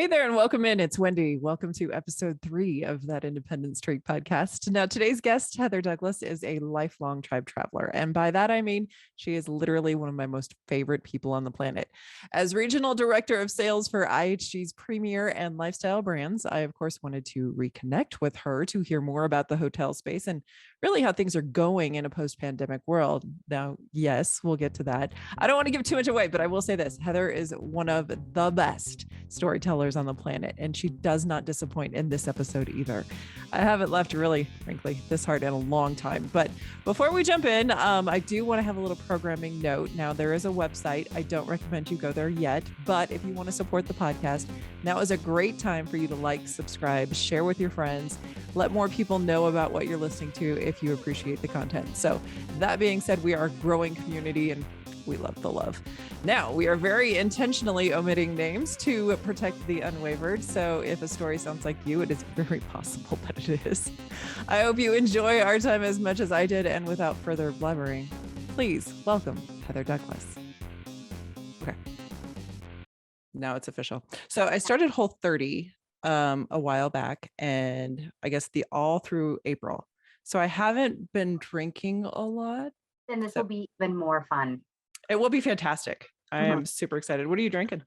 Hey there and welcome in. It's Wendy. Welcome to episode 3 of that Independent Streak podcast. Now, today's guest, Heather Douglas, is a lifelong tribe traveler. And by that, I mean, she is literally one of my most favorite people on the planet. As regional director of sales for IHG's premier and lifestyle brands, I, of course, wanted to reconnect with her to hear more about the hotel space and really how things are going in a post-pandemic world. Now, yes, we'll get to that. I don't want to give too much away, but I will say this. Heather is one of the best storytellers on the planet, and she does not disappoint in this episode either. I haven't left really, frankly, this hard in a long time. But before we jump in, I do want to have a little programming note. Now, there is a website. I don't recommend you go there yet, but if you want to support the podcast, now is a great time for you to like, subscribe, share with your friends, let more people know about what you're listening to if you appreciate the content. So that being said, we are a growing community and we love the love. Now, we are very intentionally omitting names to protect the un-waivered. So if a story sounds like you, it is very possible that it is. I hope you enjoy our time as much as I did. And without further blabbering, please welcome Heather Douglas. Okay. Now it's official. So I started Whole30 a while back, and I guess all through April. So I haven't been drinking a lot. Then this will be even more fun. It will be fantastic. I am super excited. What are you drinking?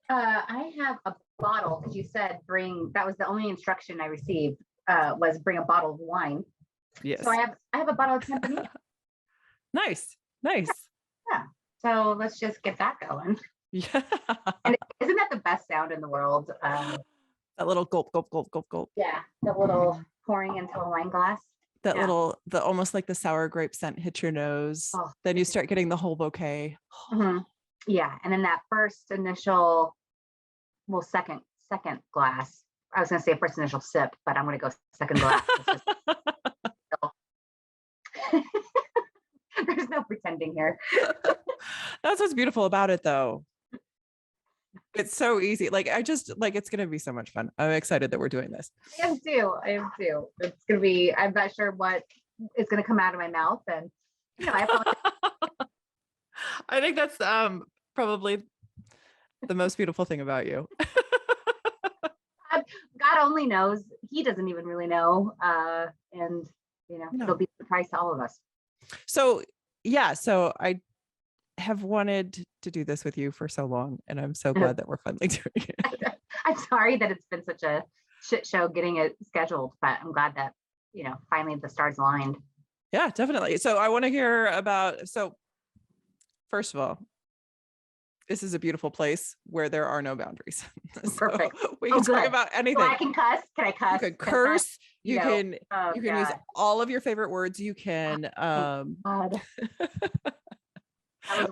I have a bottle, because you said that was the only instruction I received, was bring a bottle of wine. Yes. So I have a bottle of Tempranillo. Nice. Yeah. So let's just get that going. Yeah. And isn't that the best sound in the world? That little gulp, gulp, gulp, gulp, gulp. Yeah. The little pouring into a wine glass. That the almost like the sour grape scent hits your nose. Oh. Then you start getting the whole bouquet. Mm-hmm. Yeah. And then that first initial, second glass. I was going to say first initial sip, but I'm going to go second glass. There's no pretending here. That's what's beautiful about it, though. It's so easy. It's going to be so much fun. I'm excited that we're doing this. I am too. It's going to be, I'm not sure what is going to come out of my mouth. And, I think that's probably the most beautiful thing about you. God only knows. He doesn't even really know. And, it'll be a surprise to all of us. So, yeah. So I have wanted to do this with you for so long, and I'm so glad that we're finally doing it. I'm sorry that it's been such a shit show getting it scheduled, but I'm glad that finally the stars aligned. Yeah, definitely. So I want to hear about, first of all, this is a beautiful place where there are no boundaries. Perfect. We can talk about anything. So I can cuss. Can I cuss? You can curse. You can use all of your favorite words. You can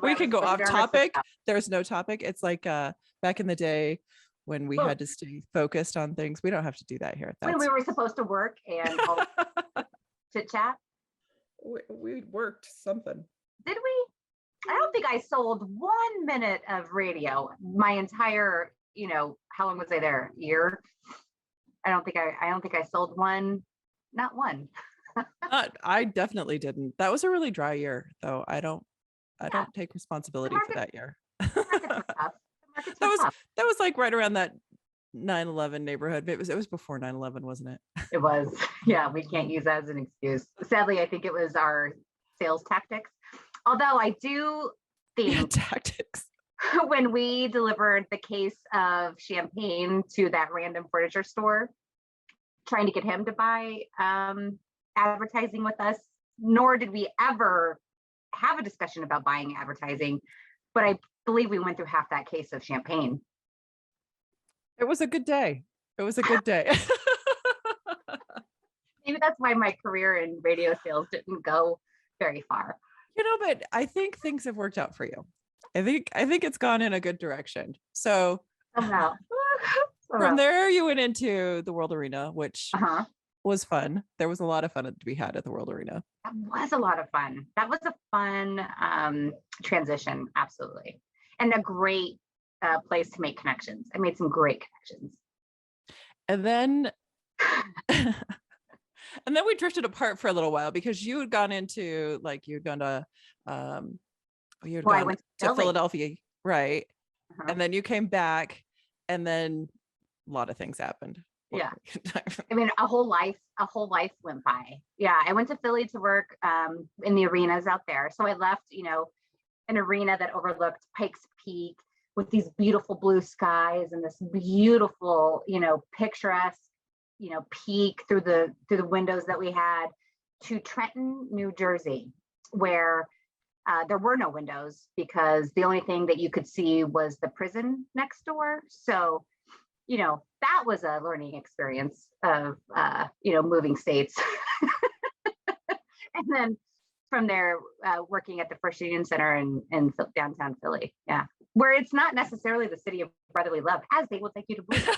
we can go off topic. There's no topic. It's like back in the day when we had to stay focused on things. We don't have to do that here. When we were supposed to work and chit chat. We worked something. Did we? I don't think I sold 1 minute of radio my entire, how long was I there? Year? I don't think I sold one, not one. I definitely didn't. That was a really dry year, though. I don't take responsibility for that year. That was like right around that 9/11 neighborhood. It was before 9/11, wasn't it? It was. Yeah, we can't use that as an excuse. Sadly, I think it was our sales tactics. Although I do think tactics. When we delivered the case of champagne to that random furniture store, trying to get him to buy advertising with us, nor did we ever have a discussion about buying advertising, but I believe we went through half that case of champagne. It was a good day. Maybe that's why my career in radio sales didn't go very far. But I think things have worked out for you. I think it's gone in a good direction. So somehow. From there, you went into the World Arena, which was fun. There was a lot of fun to be had at the World Arena. That was a lot of fun. That was a fun transition, absolutely, and a great place to make connections. I made some great connections. And then And then we drifted apart for a little while because you had gone into you'd gone to I went to Philadelphia, right? And then you came back, and then lot of things happened. Yeah. I mean, a whole life went by. Yeah. I went to Philly to work in the arenas out there. So I left, an arena that overlooked Pikes Peak with these beautiful blue skies and this beautiful, picturesque, peak through the windows that we had, to Trenton, New Jersey, where there were no windows because the only thing that you could see was the prison next door. So, that was a learning experience of, moving states. And then from there, working at the First Union Center in downtown Philly. Yeah. Where it's not necessarily the city of brotherly love, as they would like you to believe.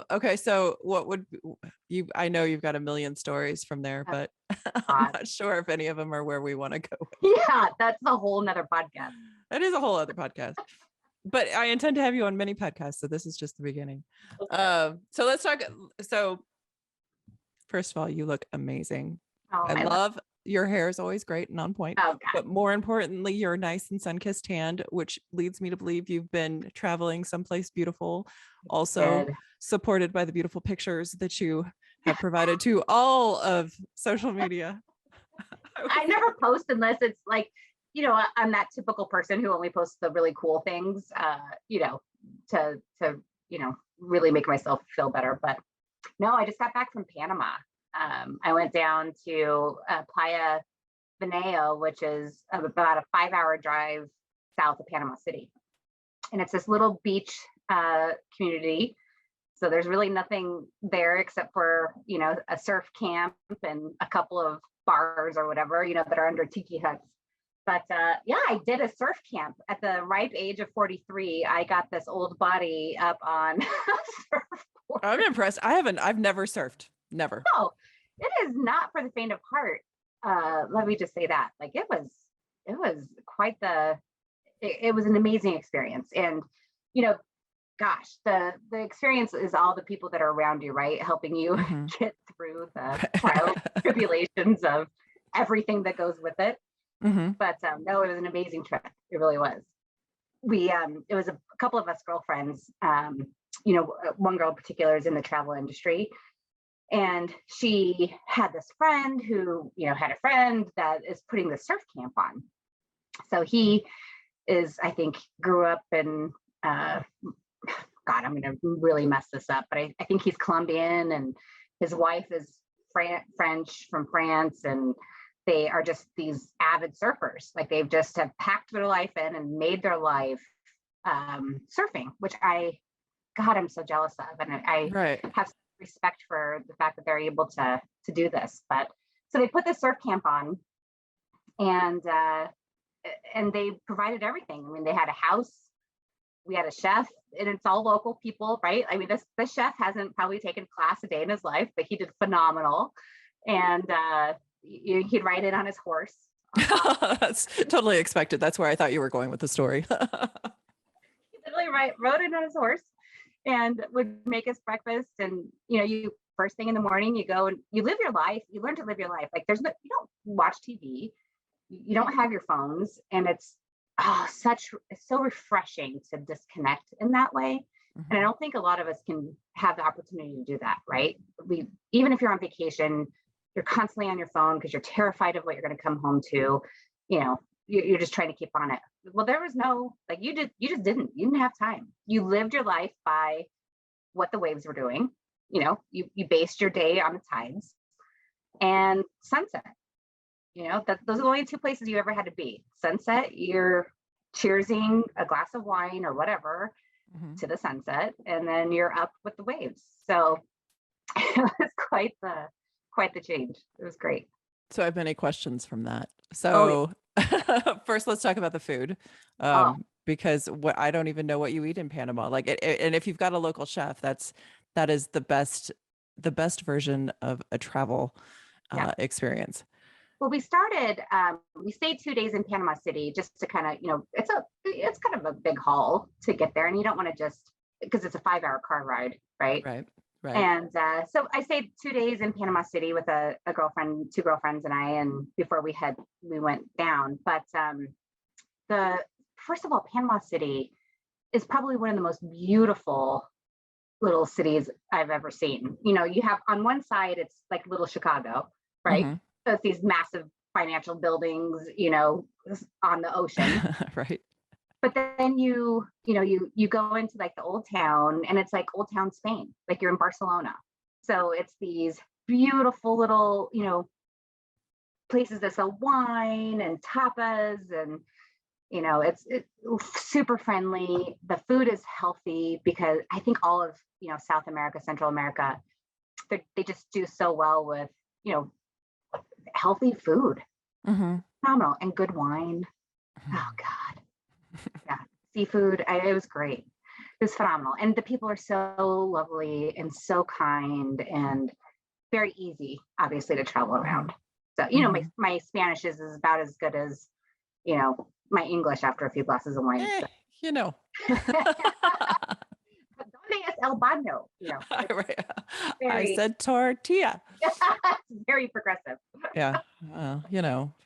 Okay. So what would you, I know you've got a million stories from there, but I'm not sure if any of them are where we want to go. Yeah. That's a whole nother podcast. That is a whole other podcast. But I intend to have you on many podcasts, so this is just the beginning. Okay. So let's talk. So first of all, you look amazing. Oh, I love your hair is always great and on point. Oh, but more importantly, you're nice and sun-kissed tanned, which leads me to believe you've been traveling someplace beautiful. Also supported by the beautiful pictures that you have provided to all of social media. I never post unless it's like, I'm that typical person who only posts the really cool things, to really make myself feel better. But no, I just got back from Panama. I went down to Playa Veneo, which is about a 5-hour drive south of Panama City. And it's this little beach community. So there's really nothing there except for, a surf camp and a couple of bars or whatever, that are under tiki huts. But I did a surf camp at the ripe age of 43. I got this old body up on a surfboard. I'm impressed. I've never surfed. Never. No, it is not for the faint of heart. Let me just say that. Like it was quite it was an amazing experience. And, gosh, the experience is all the people that are around you, right? Helping you get through the trials, tribulations of everything that goes with it. But no, it was an amazing trip. It really was. It was a couple of us girlfriends. One girl in particular is in the travel industry, and she had this friend who, had a friend that is putting the surf camp on. So he is, I think, grew up in, God, I'm going to really mess this up, but I think he's Colombian, and his wife is French from France, and they are just these avid surfers. Like they've just have packed their life in and made their life surfing, which I'm so jealous of. And I have respect for the fact that they're able to do this. But so they put this surf camp on, and they provided everything. I mean, they had a house, we had a chef, and it's all local people, right? I mean, this chef hasn't probably taken a class a day in his life, but he did phenomenal. And he'd ride in on his horse. That's totally expected. That's where I thought you were going with the story. He literally rode in on his horse and would make us breakfast. And, you first thing in the morning, you go and you live your life. You learn to live your life. Like you don't watch TV. You don't have your phones. And it's so refreshing to disconnect in that way. And I don't think a lot of us can have the opportunity to do that, right? Even if you're on vacation, you're constantly on your phone because you're terrified of what you're going to come home to. You're just trying to keep on it. Well, there was no, like you didn't have time. You lived your life by what the waves were doing. You based your day on the tides and sunset. Those are the only two places you ever had to be. Sunset, you're cheersing a glass of wine or whatever to the sunset, and then you're up with the waves. So it was quite the change. It was great. So I have many questions from that. So first, let's talk about the food, because I don't even know what you eat in Panama. Like, and if you've got a local chef, that is the best version of a travel experience. Well, we stayed 2 days in Panama City just to kind of, it's kind of a big haul to get there, and you don't want to just, because it's a 5-hour car ride, right? Right. And so I stayed 2 days in Panama City with a girlfriend, 2 girlfriends and I, and before we went down. But first of all, Panama City is probably one of the most beautiful little cities I've ever seen. You have on one side, it's like little Chicago, right? Mhm. So it's these massive financial buildings, on the ocean. Right. But then you go into like the old town, and it's like old town Spain, like you're in Barcelona. So it's these beautiful little, places that sell wine and tapas, and it's super friendly. The food is healthy because I think all of South America, Central America, they just do so well with you know healthy food, Mhm. phenomenal, and good wine. Oh God, yeah, seafood. It was great. It was phenomenal, and the people are so lovely and so kind and very easy, obviously, to travel around. So my Mhm. my Spanish is about as good as my English after a few glasses of wine. Eh, So. you know. ¿Dónde es el baño? It's Right. I very, said tortilla. very progressive. Yeah.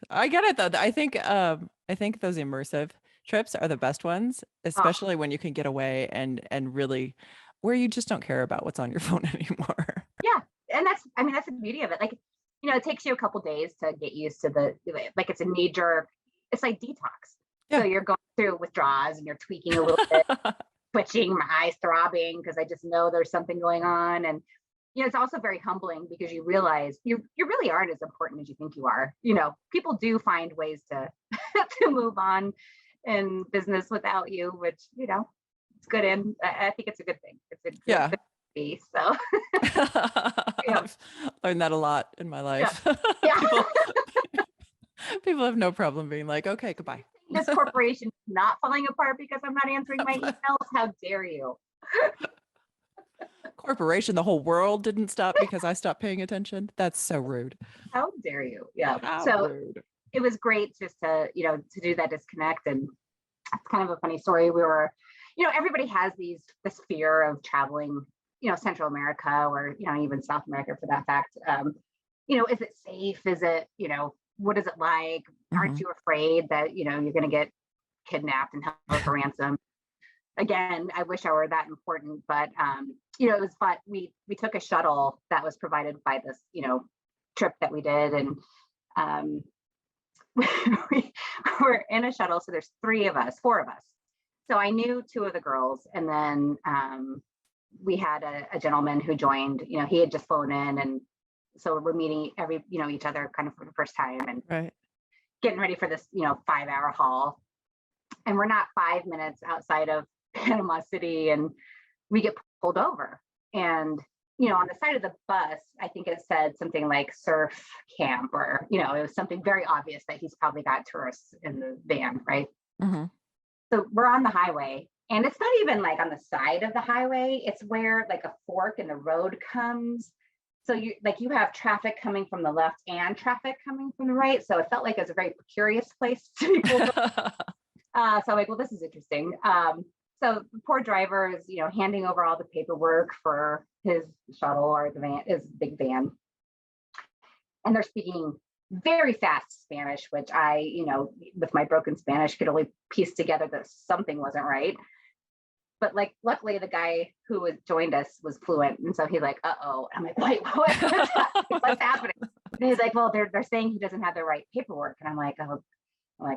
I get it though. I think those immersive trips are the best ones, Oh, especially when you can get away and really where you just don't care about what's on your phone anymore. yeah. And that's the beauty of it. Like, it takes you a couple days to get used to like it's a knee jerk. It's like detox. So Yeah. you're going through withdrawals and you're tweaking a little bit, twitching, my eyes throbbing because I just know there's something going on. And it's also very humbling because you realize you really aren't as important as you think you are. People do find ways to to move on in business without you, which it's good, and I think it's a good thing. It's a good Yeah. thing to be. So yeah, I've learned that a lot in my yeah, life. yeah. People people have no problem being like, okay, goodbye. This corporation is not falling apart because I'm not answering my emails. How dare you? Corporation, the whole world didn't stop because I stopped paying attention. That's so rude. How dare you? Yeah. How So rude. it was great just to do that disconnect. And it's kind of a funny story. We were, everybody has this fear of traveling, Central America, or even South America for that fact. Is it safe? Is it, what is it like? Aren't Mhm. you afraid that you're going to get kidnapped and held for ransom? Again, I wish I were that important, but it was fun. We took a shuttle that was provided by this trip that we did, and um, we were in a shuttle. So there's four of us. So I knew two of the girls, and then we had a gentleman who joined. He had just flown in, and so we're meeting each other kind of for the first time and Right. getting ready for this 5-hour haul. And we're not 5 minutes outside of Panama City, and we get pulled over. And on the side of the bus, I think it said something like surf camp, or it was something very obvious that he's probably got tourists in the van, right? Mhm. So we're on the highway, and it's not even like on the side of the highway. It's where like a fork in the road comes. So you have traffic coming from the left and traffic coming from the right. So it felt like it was a very precarious place to be pulled over. So I'm like, well, this is interesting. So the poor driver is, handing over all the paperwork for his shuttle, or his big van. And they're speaking very fast Spanish, which I, with my broken Spanish, could only piece together that something wasn't right. But like, luckily the guy who had joined us was fluent. And so he's like, uh-oh. I'm like, wait, what's happening? And he's like, well, they're saying he doesn't have the right paperwork. And I'm like,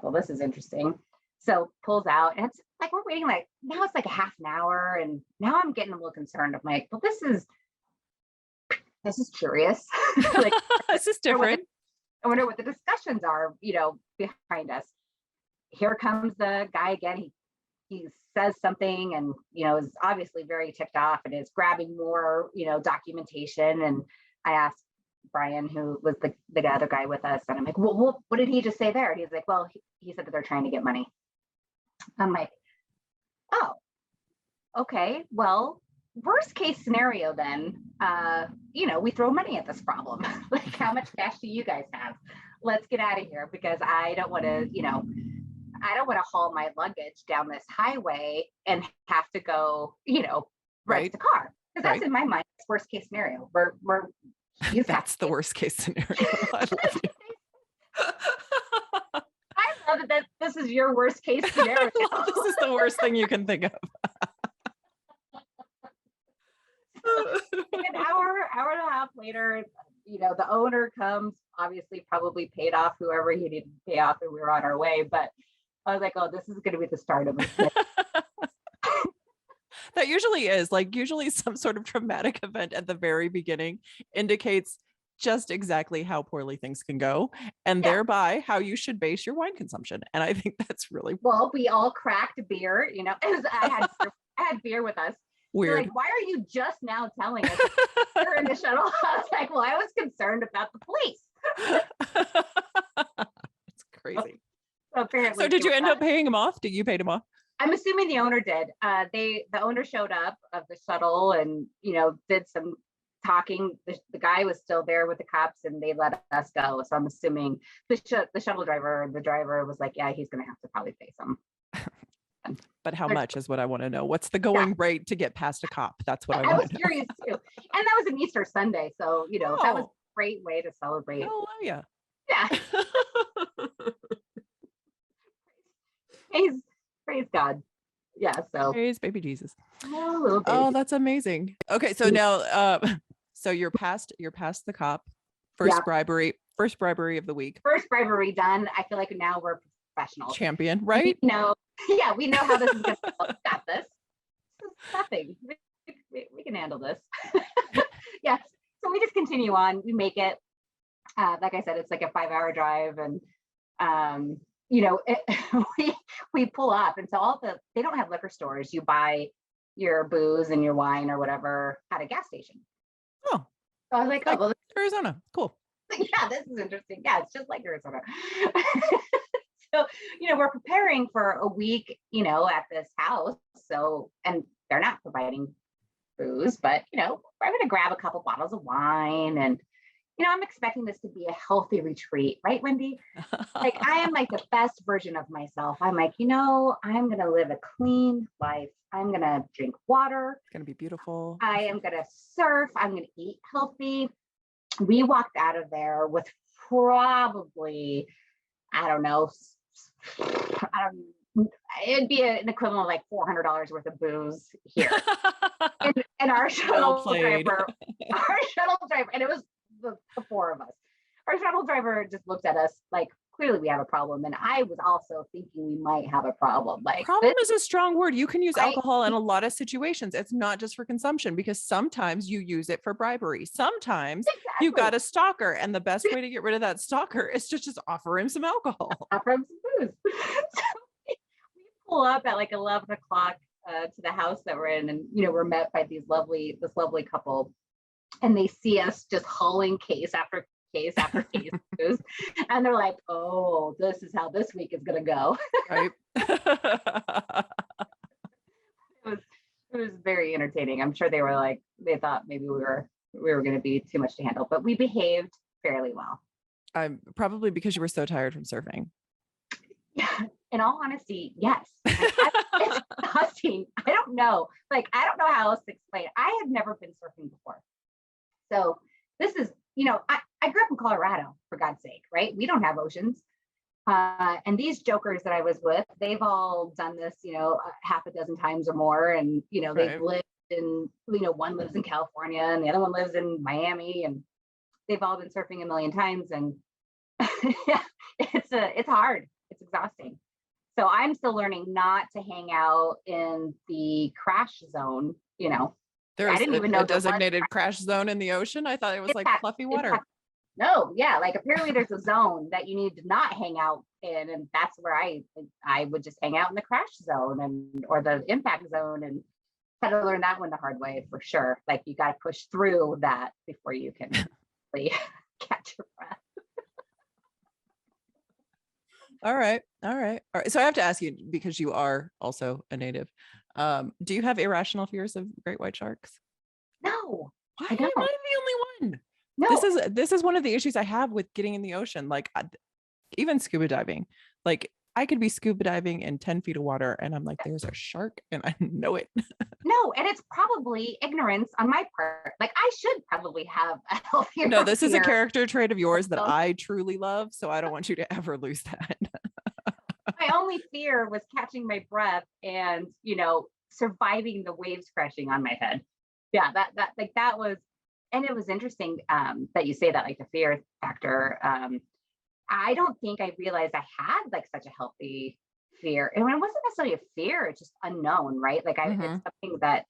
well, this is interesting. So pulls out, and it's like we're waiting, like now it's like a half an hour, and now I'm getting a little concerned. I'm like, well, this is curious. Like, This is I wonder different. what the discussions are, behind us. Here comes the guy again. He says something, and is obviously very ticked off, and is grabbing more documentation. And I asked Brian, who was the other guy with us, and I'm like, well, what did he just say there? And he's like, well, he said that they're trying to get money. I'm like, oh, okay. Well, worst case scenario then, we throw money at this problem. Like, how much cash do you guys have? Let's get out of here, because I don't want to, I don't want to haul my luggage down this highway and have to go, rent Right. a car. Because that's Right. in my mind, it's worst case scenario. He's That's the worst case scenario. I love you. I love that this is your worst case scenario. This is the worst thing you can think of. An hour and a half later, the owner comes, obviously probably paid off whoever he needed to pay off, and we were on our way. But I was like, oh, this is going to be the start of it. That usually is usually some sort of traumatic event at the very beginning indicates just exactly how poorly things can go, and thereby how you should base your wine consumption. And I think that's really well. We all cracked beer, I had beer with us. Weird. Like, why are you just now telling us you're in the shuttle? I was like, well, I was concerned about the police. It's crazy. Apparently, so did you end up paying him off? Did you pay him off? I'm assuming the owner did. The owner showed up of the shuttle and did some talking. The guy was still there with the cops, and they let us go. So I'm assuming the shuttle driver, the driver, was like, yeah, he's gonna have to probably pay some. But how much is what I want to know. What's the going rate to get past a cop? That's what I want to know. Curious too. And that was an Easter Sunday, so that was a great way to celebrate. Oh yeah. Yeah. Praise God. Yeah. So praise baby Jesus. Oh, that's amazing. Okay, so now so you're past the cop. First bribery of the week. First bribery done. I feel like now we're professionals. Champion, right? We know how this is going to go. We got this. This is nothing. We can handle this. Yeah. So we just continue on. We make it. Like I said, it's like a 5-hour drive, and we pull up, and so they don't have liquor stores. You buy your booze and your wine or whatever at a gas station. Oh, so I was like, oh, well, Arizona, cool. Yeah, this is interesting. Yeah, it's just like Arizona. So, we're preparing for a week, at this house. So, and they're not providing booze, but, we're going to grab a couple bottles of wine, and, I'm expecting this to be a healthy retreat, right, Wendy? Like, I am like the best version of myself. I'm like, I'm going to live a clean life. I'm going to drink water. It's going to be beautiful. I am going to surf. I'm going to eat healthy. We walked out of there with probably, I don't know, it'd be an equivalent of like $400 worth of booze here. and our shuttle driver, and it was the four of us. Our shuttle driver just looked at us like, clearly we have a problem. And I was also thinking we might have a problem. Like, problem is a strong word. You can use alcohol in a lot of situations. It's not just for consumption, because sometimes you use it for bribery. Sometimes you got a stalker, and the best way to get rid of that stalker is to just offer him some alcohol. Offer him some booze. So we pull up at like 11 o'clock to the house that we're in, and we're met by this lovely couple, and they see us just hauling case after case after case of booze, and they're like, oh, this is how this week is gonna go. Right. It was very entertaining. I'm sure they thought maybe we were going to be too much to handle, but we behaved fairly well. Probably because you were so tired from surfing. Yeah. In all honesty, yes. It's exhausting. I don't know how else to explain it. I had never been surfing before. So this is, I grew up in Colorado, for God's sake, right? We don't have oceans. And these jokers that I was with, they've all done this, half a dozen times or more. And, they've lived in, one lives in California and the other one lives in Miami, and they've all been surfing a million times. And it's hard. It's exhausting. So I'm still learning not to hang out in the crash zone, There's a designated crash zone in the ocean. I thought it was like fluffy water. No, yeah, like apparently there's a zone that you need to not hang out in, and that's where I would just hang out in the crash zone or the impact zone, and had to learn that one the hard way for sure. Like, you got to push through that before you can really catch your breath. All right. So I have to ask you, because you are also a native, do you have irrational fears of great white sharks? No, I don't. I'm the only one. No. This is one of the issues I have with getting in the ocean. Like, even scuba diving, like I could be scuba diving in 10 feet of water and I'm like, there's a shark, and I know it. No, and it's probably ignorance on my part. Like, I should probably have a healthier. No, this is a character trait of yours that I truly love. So I don't want you to ever lose that. my only fear was catching my breath and, surviving the waves crashing on my head. Yeah, that was, and it was interesting that you say that, like the fear factor. I don't think I realized I had like such a healthy fear. And it wasn't necessarily a fear, it's just unknown, right? Like it's something that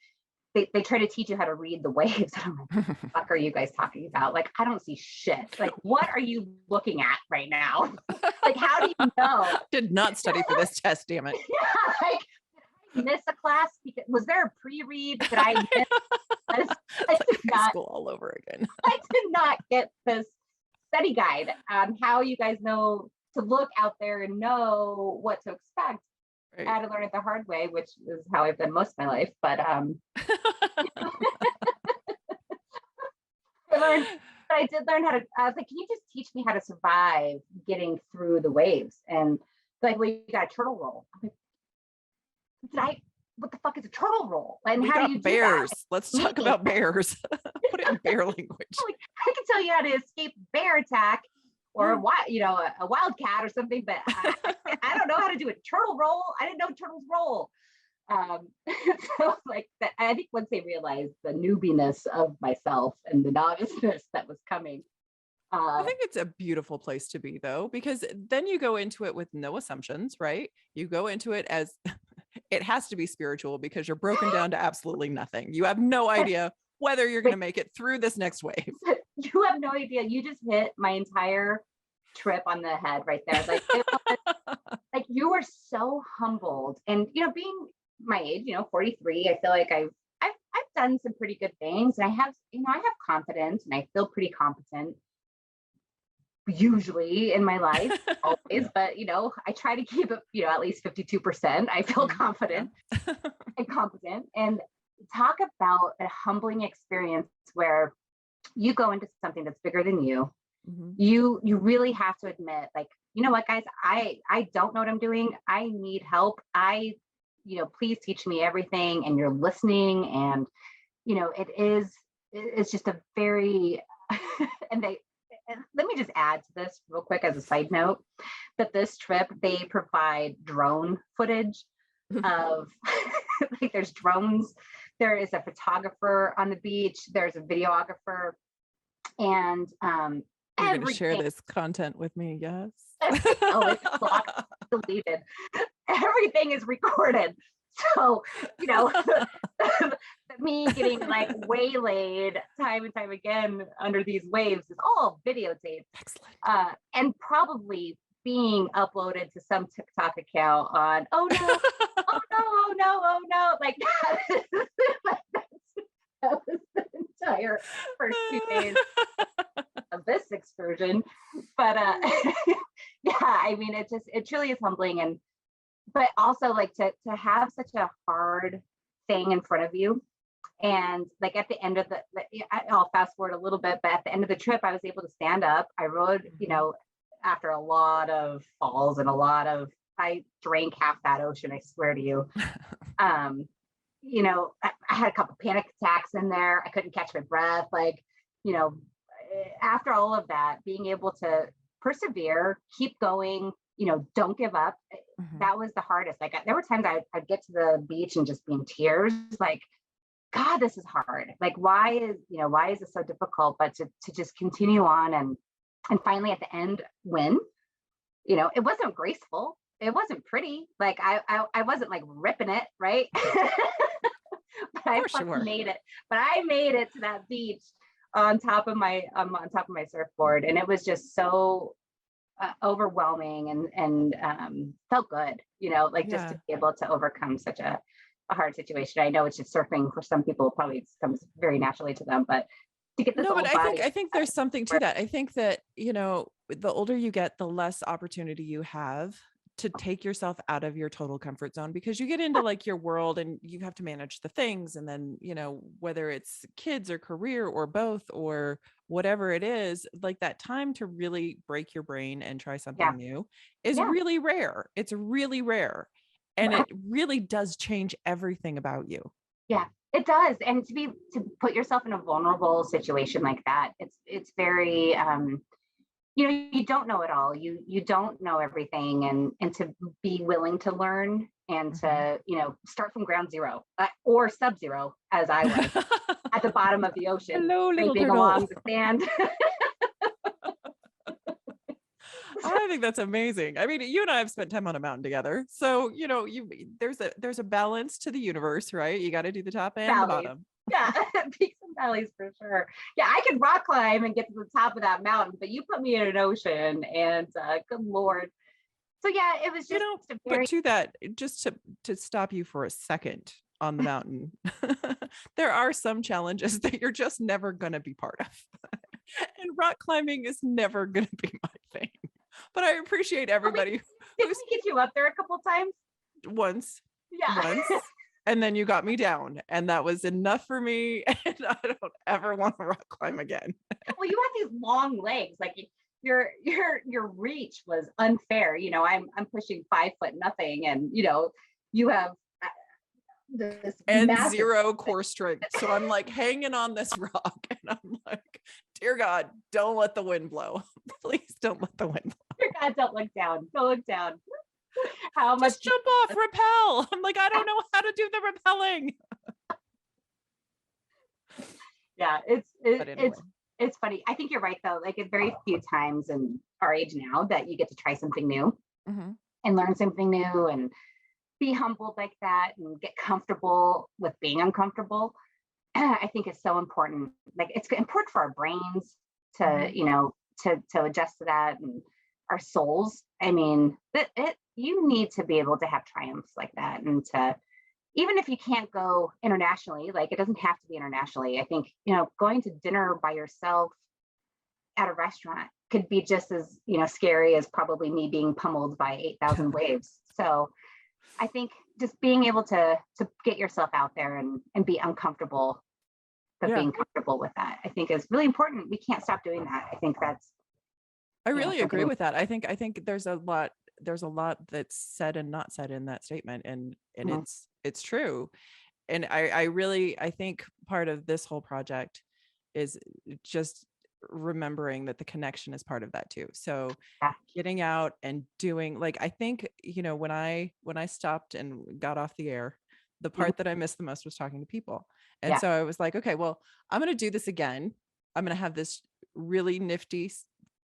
they try to teach you how to read the waves. I'm like, what the fuck are you guys talking about? Like, I don't see shit. Like, what are you looking at right now? Like, how do you know? Did not study for this test, damn it. Yeah, like, did I miss a class? Was there a pre-read? Did I miss? I did not, school all over again. I did not get this study guide on how you guys know to look out there and know what to expect. Right. I had to learn it the hard way, which is how I've done most of my life. But I did learn how to. I was like, can you just teach me how to survive getting through the waves? And like, well, you got a turtle roll. I'm like, what the fuck is a turtle roll? And how do you bears? Do that? Let's talk about bears. Put it in bear language. Like, I can tell you how to escape bear attack. Or a wildcat or something, but I don't know how to do a turtle roll. I didn't know turtles roll. So like that, I think once they realized the newbiness of myself and the noviceness that was coming. I think it's a beautiful place to be though, because then you go into it with no assumptions, right? You go into it as it has to be spiritual because you're broken down to absolutely nothing. You have no idea whether you're going to make it through this next wave. You have no idea. You just hit my entire trip on the head right there. Like, like you were so humbled, and being my age, 43, I feel like I've done some pretty good things, and I have confidence, and I feel pretty competent usually in my life, always. But I try to keep it, at least 52%. I feel confident and competent, and talk about a humbling experience where you go into something that's bigger than you. You really have to admit, like, you know what, guys, I don't know what I'm doing. I need help. Please teach me everything. And you're listening. And, it's just a very, and let me just add to this real quick as a side note, that this trip, they provide drone footage of, like, there's drones. There is a photographer on the beach. There's a videographer. And you're going to share this content with me, yes? Oh, it's blocked, deleted. Everything is recorded. So, me getting like waylaid time and time again under these waves is all videotaped. Excellent. And probably being uploaded to some TikTok account on, oh no, oh no, oh no, oh no. Like that was the entire first 2 days of this excursion. But yeah, I mean, it truly is humbling. But also like to have such a hard thing in front of you. And like at the end of I'll fast forward a little bit, but at the end of the trip, I was able to stand up. I rode, after a lot of falls and I drank half that ocean, I swear to you. I had a couple panic attacks in there. I couldn't catch my breath. Like, after all of that, being able to persevere, keep going, don't give up. That was the hardest. Like there were times I'd get to the beach and just be in tears, like, God, this is hard. Like, why is this so difficult? But to just continue on and finally at the end win. It wasn't graceful. It wasn't pretty. Like I wasn't like ripping it, right? But I made it. But I made it to that beach on top of my surfboard, and it was just so overwhelming and felt good. Just to be able to overcome such a hard situation. I know it's just surfing for some people probably comes very naturally to them, but to get this. No, but I think there's something to that. I think that the older you get, the less opportunity you have to take yourself out of your total comfort zone, because you get into like your world and you have to manage the things. And then, whether it's kids or career or both or whatever it is, like that time to really break your brain and try something new is really rare. It's really rare. And it really does change everything about you. Yeah, it does. And to put yourself in a vulnerable situation like that, it's very, you don't know it all. You don't know everything, and to be willing to learn and to, start from ground zero, or sub-zero, as I was at the bottom of the ocean, Hello, little scraping turtle. along the sand. I think that's amazing. I mean, you and I have spent time on a mountain together. So, there's a balance to the universe, right? You got to do the top and the Valleys. bottom. Yeah, peaks and valleys for sure. Yeah, I could rock climb and get to the top of that mountain, but you put me in an ocean, and good Lord. So yeah, it was just a very. But to that, just to stop you for a second on the mountain, there are some challenges that you're just never going to be part of. And rock climbing is never going to be my thing. But I appreciate everybody. Did we get you up there a couple times? Once. Yeah. Once. And then you got me down, and that was enough for me. And I don't ever want to rock climb again. Well, you have these long legs, like your reach was unfair. I'm pushing 5 foot nothing, and you have this and massive... zero core strength. So I'm like hanging on this rock, and I'm like, dear God, don't let the wind blow. Please don't let the wind blow. Dear God, don't look down. Don't look down. How much? Just jump off, rappel. I'm like, I don't know how to do the rappelling. Yeah, it's funny. I think you're right though. Like, it's very few times in our age now that you get to try something new and learn something new and be humbled like that and get comfortable with being uncomfortable. I think it's so important. Like, it's important for our brains to, to adjust to that, and our souls. I mean, you need to be able to have triumphs like that, and to, even if you can't go internationally, like, it doesn't have to be internationally. I think, going to dinner by yourself at a restaurant could be just as, scary as probably me being pummeled by 8,000 waves. So I think just being able to get yourself out there and be uncomfortable, but being comfortable with that, I think is really important. We can't stop doing that. I think I really agree with that. I think there's a lot that's said and not said in that statement, and it's true. And I think part of this whole project is just remembering that the connection is part of that too. So getting out and doing, like, I think, when I stopped and got off the air, the part that I missed the most was talking to people. And so I was like, okay, well, I'm going to do this again. I'm going to have this really nifty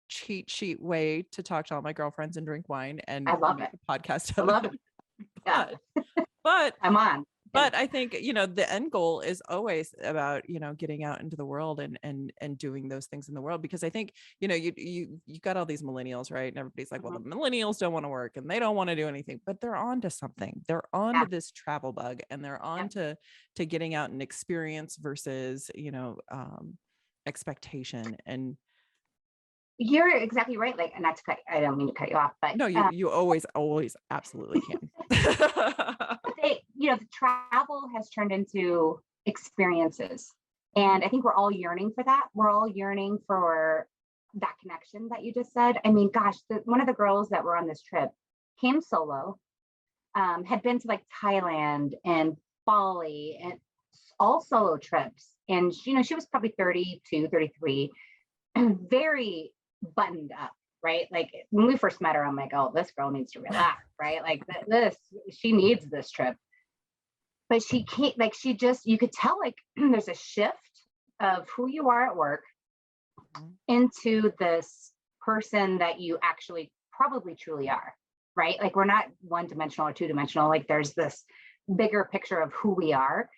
cheat sheet way to talk to all my girlfriends and drink wine and make a podcast. I love it. But I'm on. But I think, the end goal is always about, getting out into the world and doing those things in the world, because I think, you got all these millennials, right? And everybody's like, well, the millennials don't want to work and they don't want to do anything, but they're on to something. They're on to this travel bug, and they're on to getting out and experience versus, expectation. And you're exactly right. Like, not to cut, I don't mean to cut you off, but no, you always absolutely can. The travel has turned into experiences, and I think we're all yearning for that. We're all yearning for that connection that you just said. I mean, gosh, one of the girls that were on this trip came solo, had been to like Thailand and Bali and all solo trips, and she was probably 32, 33, very buttoned up, right? Like, when we first met her, I'm like, oh, this girl needs to relax, right? Like, she needs this trip. But she can't, like, you could tell, like, there's a shift of who you are at work into this person that you actually probably truly are, right? Like, we're not one-dimensional or two-dimensional. Like, there's this bigger picture of who we are.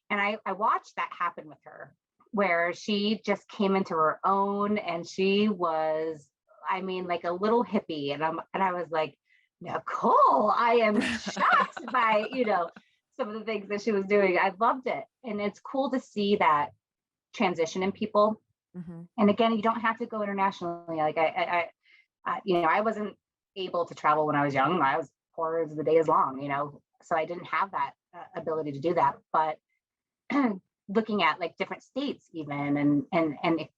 And I watched that happen with her, where she just came into her own, and she was, I mean, like a little hippie. And I was like, Nicole, I am shocked by, some of the things that she was doing. I loved it. And it's cool to see that transition in people. And again, you don't have to go internationally. Like, I wasn't able to travel when I was young. I was poor as the day is long, so I didn't have that ability to do that. But looking at like different states even, and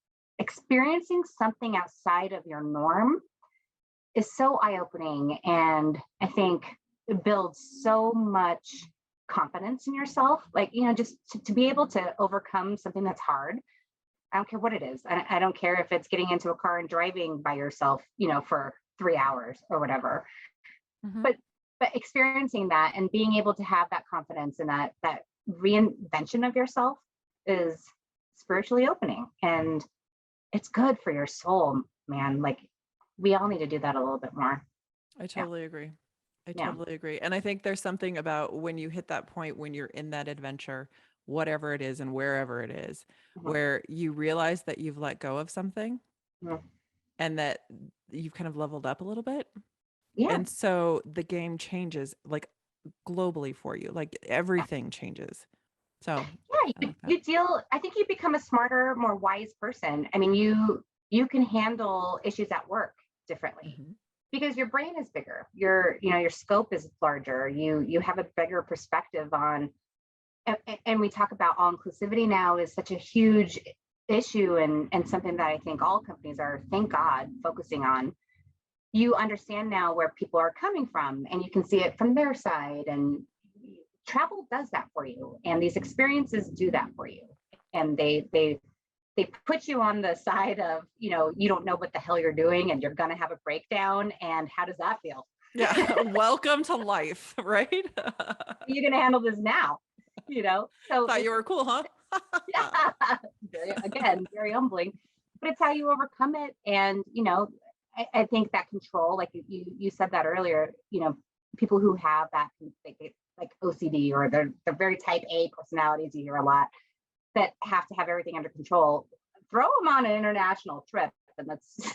experiencing something outside of your norm is so eye-opening. And I think it builds so much confidence in yourself, like, just to be able to overcome something that's hard, I don't care what it is. I don't care if it's getting into a car and driving by yourself, for 3 hours or whatever. Mhm. But experiencing that and being able to have that confidence and that reinvention of yourself is spiritually opening, and it's good for your soul, man. Like, we all need to do that a little bit more. I Yeah. totally agree. I Yeah. totally agree. And I think there's something about when you hit that point, when you're in that adventure, whatever it is and wherever it is, Mhm. where you realize that you've let go of something Mhm. and that you've kind of leveled up a little bit. Yeah. And so the game changes like globally for you, like everything changes. So Yeah, I like that. you deal, I think you become a smarter, more wise person. I mean, you can handle issues at work differently Mhm. because your brain is bigger. Your scope is larger. You have a bigger perspective on, and we talk about all inclusivity now is such a huge issue, and something that I think all companies are, thank God, focusing on. You understand now where people are coming from, and you can see it from their side, and travel does that for you, and these experiences do that for you, and they put you on the side of, you don't know what the hell you're doing, and you're going to have a breakdown, and how does that feel? Yeah. Welcome to life, right? You're going to handle this now, so Thought you were cool, huh? yeah, very humbling, but it's how you overcome it. And I think that control, like you said that earlier, people who have that, like OCD, or they're very type A personalities, you hear a lot, that have to have everything under control. Throw them on an international trip and let's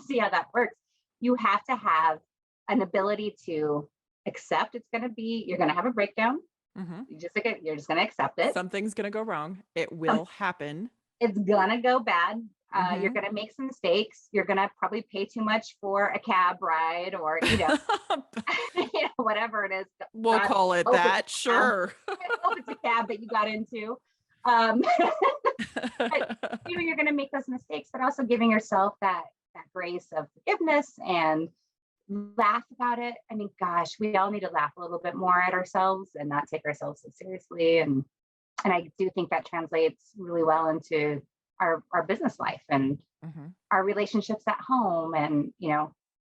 see how that works. You have to have an ability to accept you're going to have a breakdown. Mhm. You're just going to accept it. Something's going to go wrong. It will happen. It's going to go bad. You're Mhm. going to make some mistakes. You're going to probably pay too much for a cab ride, or whatever it is. We'll God, call it hope it's that. a cab. Sure. I hope it's a cab that you got into. But you're going to make those mistakes, but also giving yourself that grace of forgiveness and laugh about it. I mean, gosh, we all need to laugh a little bit more at ourselves and not take ourselves so seriously. And I do think that translates really well into our business life and Mhm. our relationships at home, and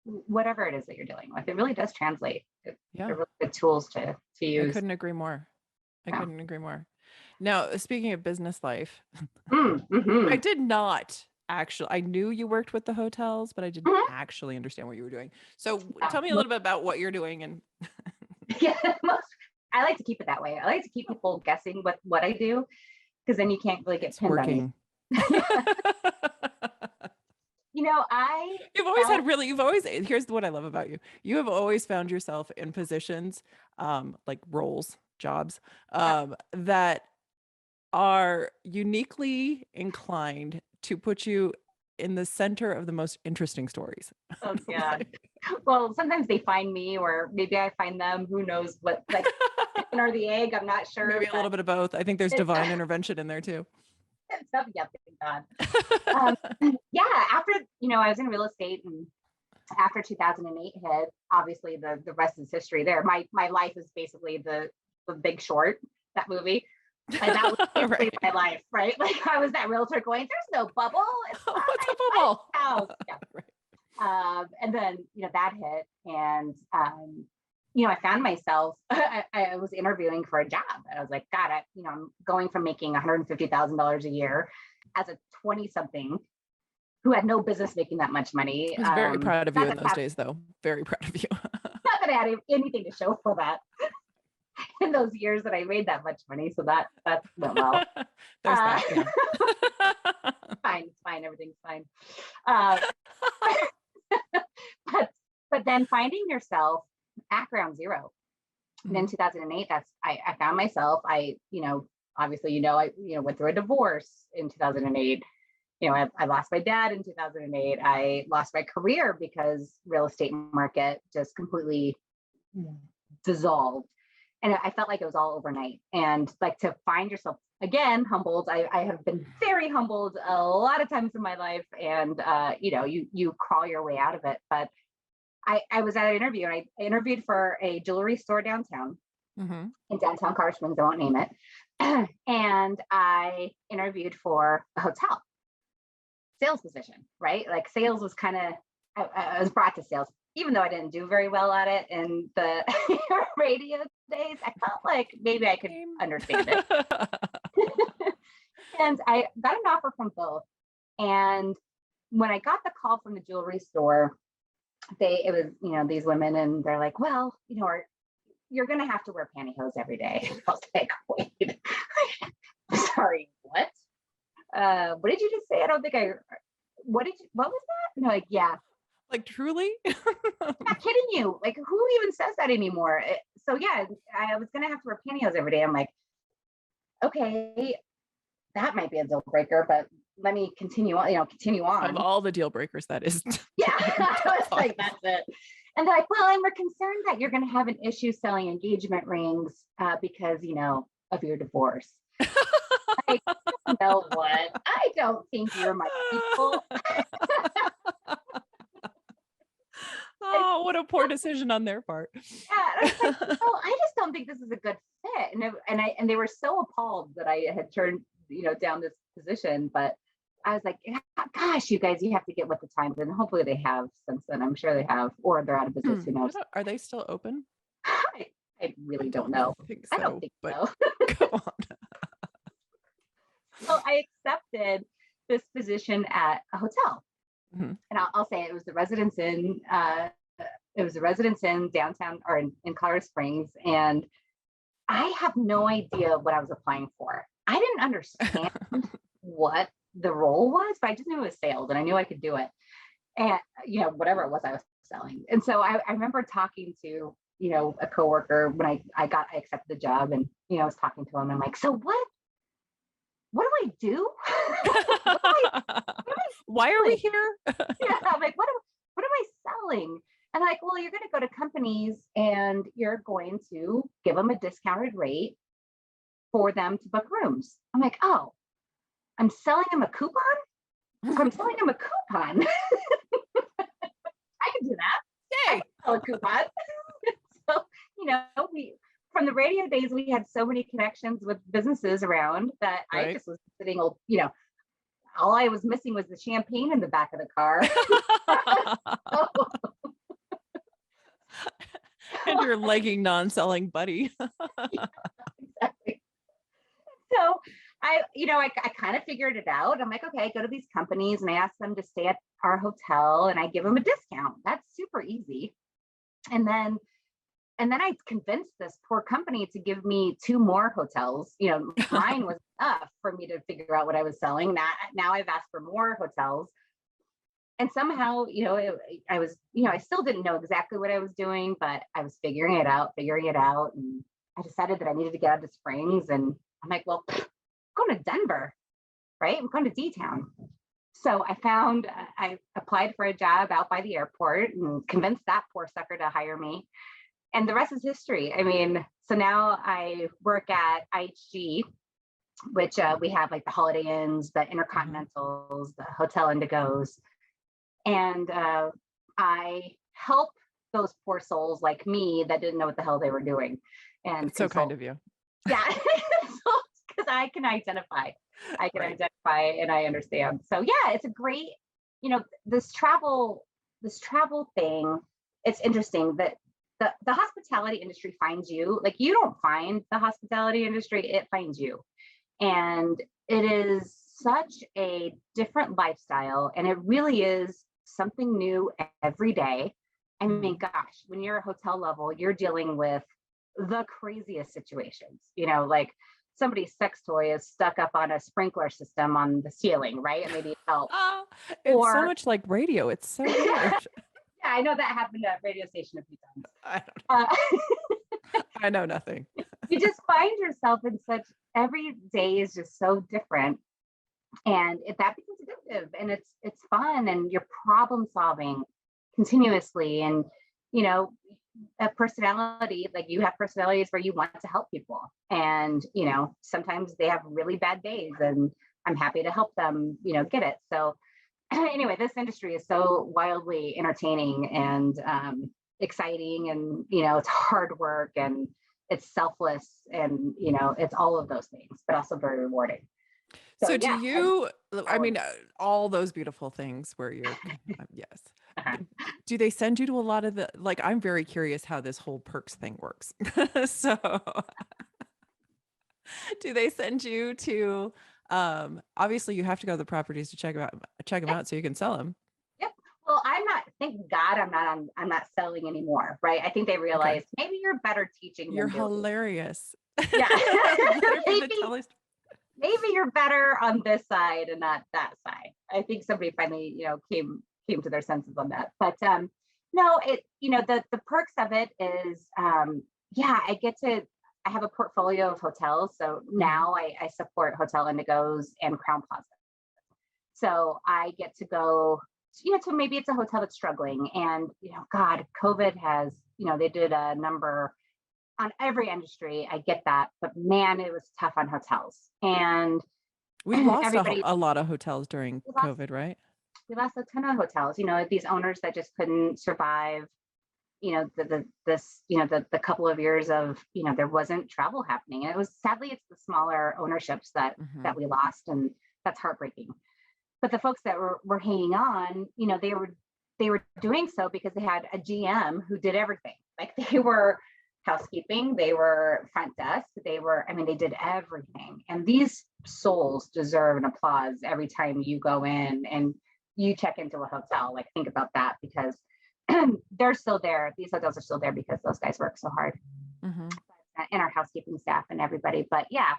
whatever it is that you're dealing with. It really does translate. Yeah. They're really good tools to I use. couldn't agree more. I Yeah. couldn't agree more. Now, speaking of business life, Mm-hmm. I did not actually, I knew you worked with the hotels, but I didn't Mhm. actually understand what you were doing. So Yeah. tell me a little bit about what you're doing and Yeah, I like to keep it that way. I like to keep people guessing what I do, because then you can't really get it's pinned on me. working. I You've always felt, had really, you've always, here's what I love about you. You have always found yourself in positions, like roles, jobs, that are uniquely inclined to put you in the center of the most interesting stories. oh God. Well, sometimes they find me, or maybe I find them. Who knows what, like, chicken or the egg? I'm not Maybe sure, a little bit of both. I think there's it's divine intervention in there too. tough. Yeah, thank God. Yeah, after I was in real estate, and after 2008 hit, obviously the rest is history. There, my life is basically the Big Short, that movie. And that was basically Right. my life, right? Like, I was that realtor going, "There's no bubble. It's What's a my bubble? house." Yeah. Right. And then that hit, and I found myself. I was interviewing for a job, and I was like, God, I'm going from making $150,000 a year as a 20-something who had no business making that much money. I was very proud of you Not in that those days, though. Very proud of you. not that I had anything to show for that in those years that I made that much money, so that went well. There's Uh, that. Yeah. Fine, it's fine, everything's fine. Uh, but then finding yourself at ground zero. And in 2008, I found myself. Obviously, I went through a divorce in 2008. I lost my dad in 2008. I lost my career because real estate market just completely dissolved. And I felt like it was all overnight. And like, to find yourself again humbled. I have been very humbled a lot of times in my life. And you crawl your way out of it. But I was at an interview, and I interviewed for a jewelry store downtown, Mm-hmm. in downtown Colorado Springs. I won't name it. And I interviewed for a hotel. sales position, right? Like sales was kind of, I was brought to sales, even though I didn't do very well at it in the radio days. I felt like maybe I could understand it. And I got an offer from both. And when I got the call from the jewelry store, it was, these women, and they're like, well, you're going to have to wear pantyhose every day. I was like, wait, sorry, what? What did you just say? I don't think what was that? And they're like, yeah. Like, truly? I'm not kidding you. Like, who even says that anymore? So yeah, I was going to have to wear pantyhose every day. I'm like, okay, that might be a deal breaker, but let me continue on. Of all the deal breakers, that is. Yeah, I was like, that's it. And they're like, well, and we're concerned that you're going to have an issue selling engagement rings because, of your divorce. Like, you know what? I don't think you're my people. Oh, what a poor decision on their part. Yeah, and I was like, oh, I just don't think this is a good fit. And they were so appalled that I had turned, down this position. But I was like, gosh, you guys, you have to get with the times. And hopefully they have since then. I'm sure they have, or they're out of business. Who knows? Are they still open? I really don't know. I don't think so. Go on. So I accepted this position at a hotel. Mm-hmm. And I'll say it was the Residence Inn. It was the Residence Inn downtown, or in Colorado Springs. And I have no idea what I was applying for. I didn't understand what the role was, but I just knew it was sales and I knew I could do it. And, whatever it was I was selling. And so I remember talking to, a coworker when I accepted the job, and, I was talking to him. I'm like, so what do I do? Why are we here? Yeah, I'm like, what am I selling? And like, well, you're going to go to companies and you're going to give them a discounted rate for them to book rooms. I'm like, oh, I'm selling them a coupon? So I'm selling them a coupon. I can do that. Yay! Sell a coupon. So, from the radio days, we had so many connections with businesses around that right. I just was sitting, all I was missing was the champagne in the back of the car. And your legging non-selling buddy. Yeah, exactly. So I kind of figured it out. I'm like, okay, I go to these companies and I ask them to stay at our hotel and I give them a discount. That's super easy. And then I convinced this poor company to give me 2 more hotels. Mine was enough for me to figure out what I was selling. Now I've asked for more hotels. And somehow, I was, I still didn't know exactly what I was doing, but I was figuring it out. And I decided that I needed to get out of Springs. And I'm like, well, I'm going to Denver, right? I'm going to D-Town. So I applied for a job out by the airport and convinced that poor sucker to hire me. And the rest is history. I mean, so now I work at IHG, which we have like the Holiday Inns, the Intercontinentals, the Hotel Indigos. And I help those poor souls like me that didn't know what the hell they were doing. And it's so kind of you. Yeah, because I can identify. Identify and I understand. So yeah, it's a great, this travel thing. It's interesting that the hospitality industry finds you. Like, you don't find the hospitality industry, it finds you. And it is such a different lifestyle, and it really is something new every day. I mean, gosh, when you're a hotel level, you're dealing with the craziest situations, like somebody's sex toy is stuck up on a sprinkler system on the ceiling, right? And they need help. It's so much like radio. It's so weird. Yeah, I know that happened at radio station a few times. I don't know. I know nothing. You just find yourself in every day is just so different. And that becomes addictive, and it's fun, and you're problem solving continuously. And, a personality, like you have personalities where you want to help people. And, sometimes they have really bad days and I'm happy to help them, get it. So anyway, this industry is so wildly entertaining and exciting, and, it's hard work and it's selfless, and, it's all of those things, but also very rewarding. So do yeah. you, I mean, all those beautiful things where you're, yes. Uh-huh. Do they send you to a lot of the, like, I'm very curious how this whole perks thing works. So do they send you to, obviously you have to go to the properties to check them out so you can sell them. Yep. Well, I'm not, thank God I'm not selling anymore, right? I think they Okay. realized maybe you're better teaching You're than doing. hilarious. Yeah. Better be the maybe, tellers. maybe you're better on this side and not that side. I think somebody finally, came to their senses on that. But no, the perks of it is yeah, I have a portfolio of hotels. So now I support Hotel Indigos and Crown Plaza. So I get to go, to maybe it's a hotel that's struggling. And, God, COVID has, they did a number on every industry. I get that. But man, it was tough on hotels. And We lost everybody, a lot of hotels during we lost, COVID, right? we lost a ton of hotels, these owners that just couldn't survive, the couple of years of, there wasn't travel happening. And it was sadly, it's the smaller ownerships that we lost. And that's heartbreaking. But the folks that were hanging on, they were doing so because they had a GM who did everything. Like they were housekeeping, they were front desk, they did everything. And these souls deserve an applause every time you go in and you check into a hotel. Like think about that, because they're still there. These hotels are still there because those guys work so hard. And our housekeeping staff and everybody. But yeah,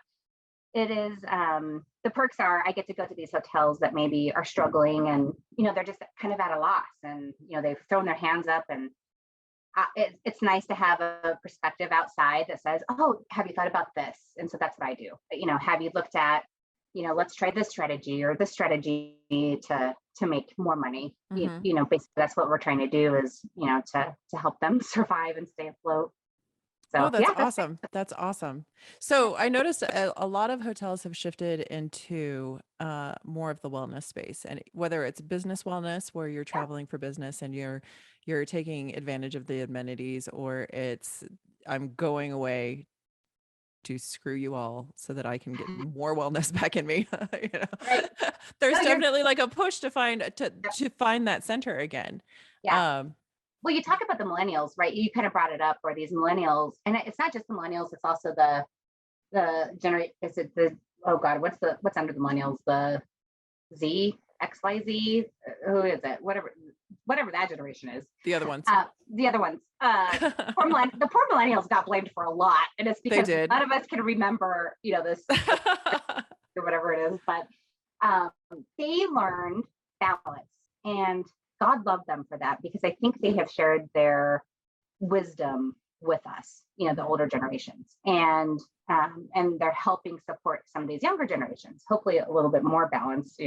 it is, the perks are I get to go to these hotels that maybe are struggling and, they're just kind of at a loss and, they've thrown their hands up and it's nice to have a perspective outside that says, oh, have you thought about this? And so that's what I do. Have you looked at, let's try this strategy or this strategy to make more money. Basically that's what we're trying to do is, to help them survive and stay afloat. So, Oh, that's yeah, awesome. That's awesome. So I noticed a lot of hotels have shifted into more of the wellness space, and whether it's business wellness where you're traveling for business and you're taking advantage of the amenities, or it's I'm going away to screw you all so that I can get more wellness back in me. Right. There's No, definitely like a push to find that center again. Yeah. Well, you talk about the millennials, right? You kind of brought it up where these millennials, and it's not just the millennials, it's also the generation, is it the, oh God, what's under the millennials? The Z, XYZ, who is it? Whatever that generation is. The other ones. The other ones. The poor millennials got blamed for a lot. And it's because none of us can remember, this or whatever it is, but they learned balance, and God loved them for that, because I think they have shared their wisdom with us, the older generations, and they're helping support some of these younger generations, hopefully a little bit more balance,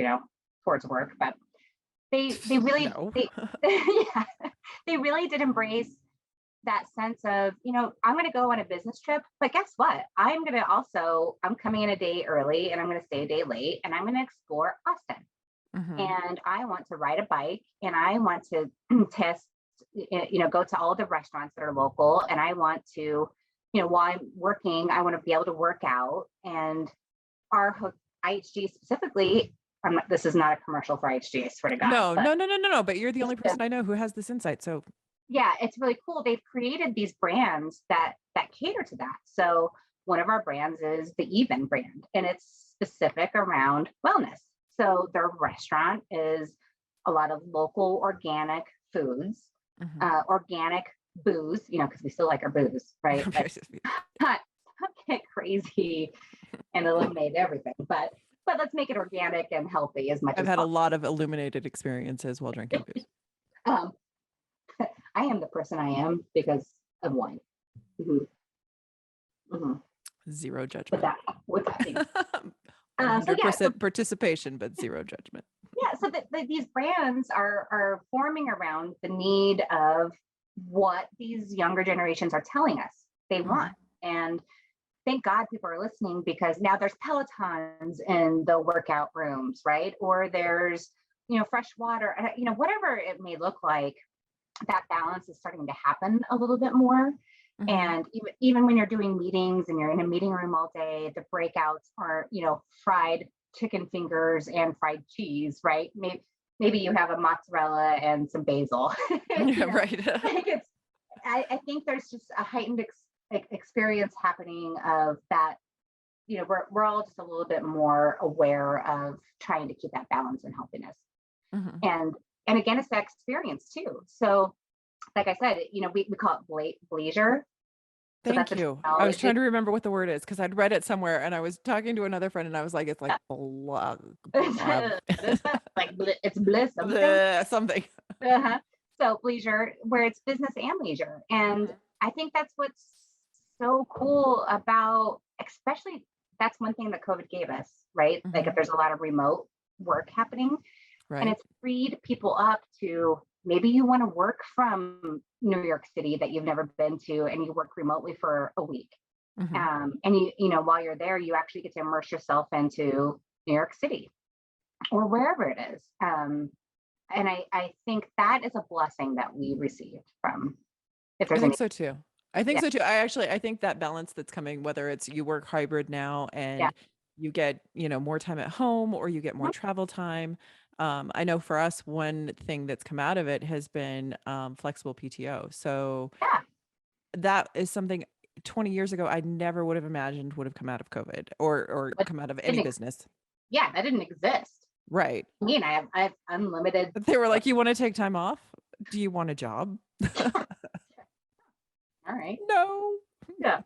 towards work. But they really, yeah, they really did embrace that sense of, I'm going to go on a business trip, but guess what? I'm coming in a day early and I'm going to stay a day late and I'm going to explore Austin. And I want to ride a bike and I want to test, go to all the restaurants that are local. And I want to, while I'm working, I want to be able to work out. And our IHG specifically, this is not a commercial for IHG, I swear to God. No. But you're the only person I know who has this insight. So yeah, it's really cool. They've created these brands that cater to that. So one of our brands is the Even brand, and it's specific around wellness. So their restaurant is a lot of local organic foods, organic booze, because we still like our booze, right? Not get crazy and eliminate everything, but let's make it organic and healthy as much as I've had possible. a lot of illuminated experiences while drinking booze. I am the person I am because of wine. Zero judgment. With that 100% participation, but zero judgment. Yeah, so these brands are forming around the need of what these younger generations are telling us they want. And thank God people are listening, because now there's Pelotons in the workout rooms, right? Or there's, fresh water, whatever it may look like, that balance is starting to happen a little bit more. And even when you're doing meetings and you're in a meeting room all day, the breakouts are, fried chicken fingers and fried cheese, right? Maybe you have a mozzarella and some basil. Yeah, right. Like I think there's just a heightened experience happening of that. We're all just a little bit more aware of trying to keep that balance and healthiness. Mhm. And again, it's that experience too. So, like I said, we call it bleisure. So Thank that's a you. I was trying to remember what the word is because I'd read it somewhere and I was talking to another friend and I was like, it's like blah, blah, like it's bliss something. blah, something. Uh-huh. So bleisure, where it's business and leisure. And Mhm. I think that's what's so cool about, especially that's one thing that COVID gave us, right? Like if Mhm. there's a lot of remote work happening, and Right. it's freed people up to maybe you want to work from New York City that you've never been to, and you work remotely for a week. Mhm. And while you're there, you actually get to immerse yourself into New York City or wherever it is. And I think that is a blessing that we received from, if I there's think any. so too. I think Yeah, so too. I think that balance that's coming, whether it's you work hybrid now yeah. and you get, more time at home or you get more Mhm. travel time. I know for us, one thing that's come out of it has been flexible PTO. So Yeah, that is something 20 years ago I never would have imagined would have come out of COVID or but come out of any didn't business. yeah, that didn't exist. Right. I mean, I have unlimited. But they were like, you want to take time off? Do you want a job? All right. No. Yeah.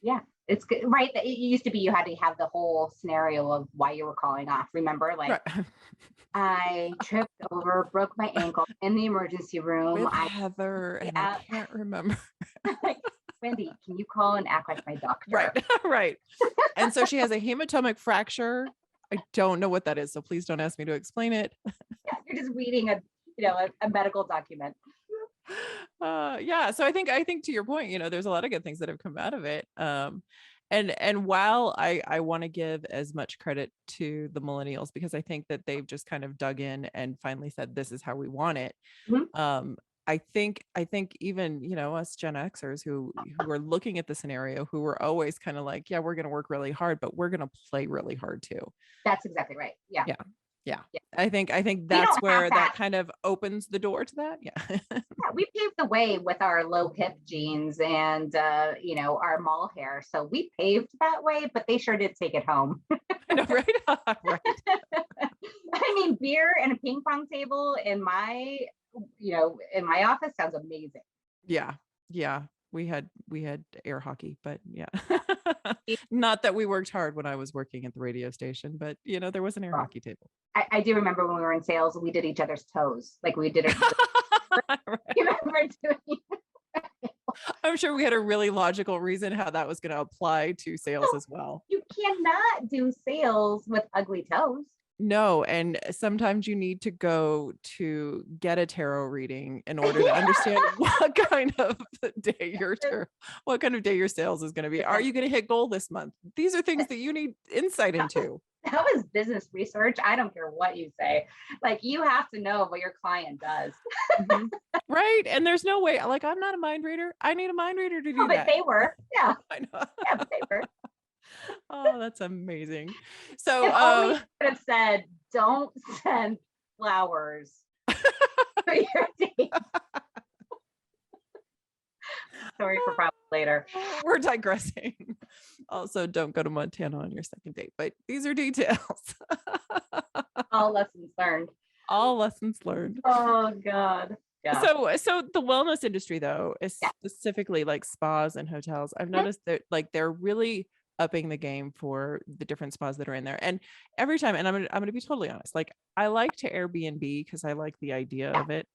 Yeah. It's good. Right. It used to be you had to have the whole scenario of why you were calling off. Remember, like Right. I tripped over, broke my ankle in the emergency room. With Heather, and I Yeah, can't remember. like, Wendy, can you call and act like my Right. doctor? Right. And so she has a hematomic fracture. I don't know what that is, so please don't ask me to explain it. Yeah, you're just reading a medical document. Yeah, so I think to your point, there's a lot of good things that have come out of it. And while I want to give as much credit to the millennials because I think that they've just kind of dug in and finally said this is how we want it. Mhm. um I think even us Gen Xers who are looking at the scenario, who were always kind of like, yeah, we're going to work really hard, but we're going to play really hard too. That's exactly right. Yeah. Yeah. Yeah. Yeah. I think We that's don't have where that that. kind of opens the door to that. Yeah. Yeah, we paved the way with our low hip jeans and our mall hair. So we paved that way, but they sure did take it home. I know, right? Right. I mean, beer and a ping pong table in my office sounds amazing. Yeah. Yeah. We had air hockey, but yeah. Not that we worked hard when I was working at the radio station, but there was an air Well, hockey table. I do remember when we were in sales, we did each other's toes. Like we did it. Right. You remember doing I'm sure we had a really logical reason how that was going to apply to sales as well. You cannot do sales with ugly toes. No, and sometimes you need to go to get a tarot reading in order to understand what kind of what kind of day your sales is going to be. Are you going to hit goal this month? These are things that you need insight into. That was business research. I don't care what you say. Like you have to know what your client does. Mhm. Right. And there's no way, like, I'm not a mind reader. I need a mind reader to do Oh, but that. they were. Yeah. I know. Yeah, but they were. Oh, that's amazing. If So, only you could have said, don't send flowers to your date. Story for probably later. we're digressing. Also, don't go to Montana on your second date, but these are details. All lessons learned. All lessons learned. Oh God. Yeah. So the wellness industry, though, is Yeah. specifically like spas and hotels. I've Mhm. noticed that like they're really upping the game for the different spas that are in there. And every time, and I'm gonna be totally honest, like I like to Airbnb because I like the idea Yeah. of it.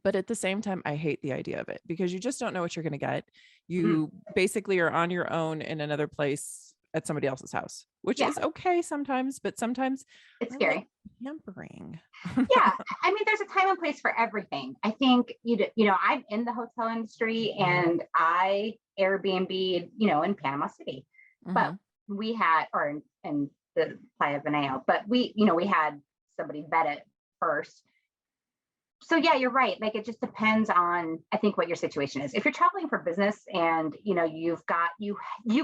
But at the same time, I hate the idea of it because you just don't know what you're going to get. Mm. You basically are on your own in another place at somebody else's house, which Yeah. is okay sometimes, but sometimes It's I scary. like pampering. Yeah. I mean, there's a time and place for everything. I think, I'm in the hotel industry and I Airbnb, in Panama City, but Mhm. we had, or in the Playa Veneo, but we had somebody vet it first. So yeah, you're right. Like it just depends on, I think, what your situation is. If you're traveling for business and you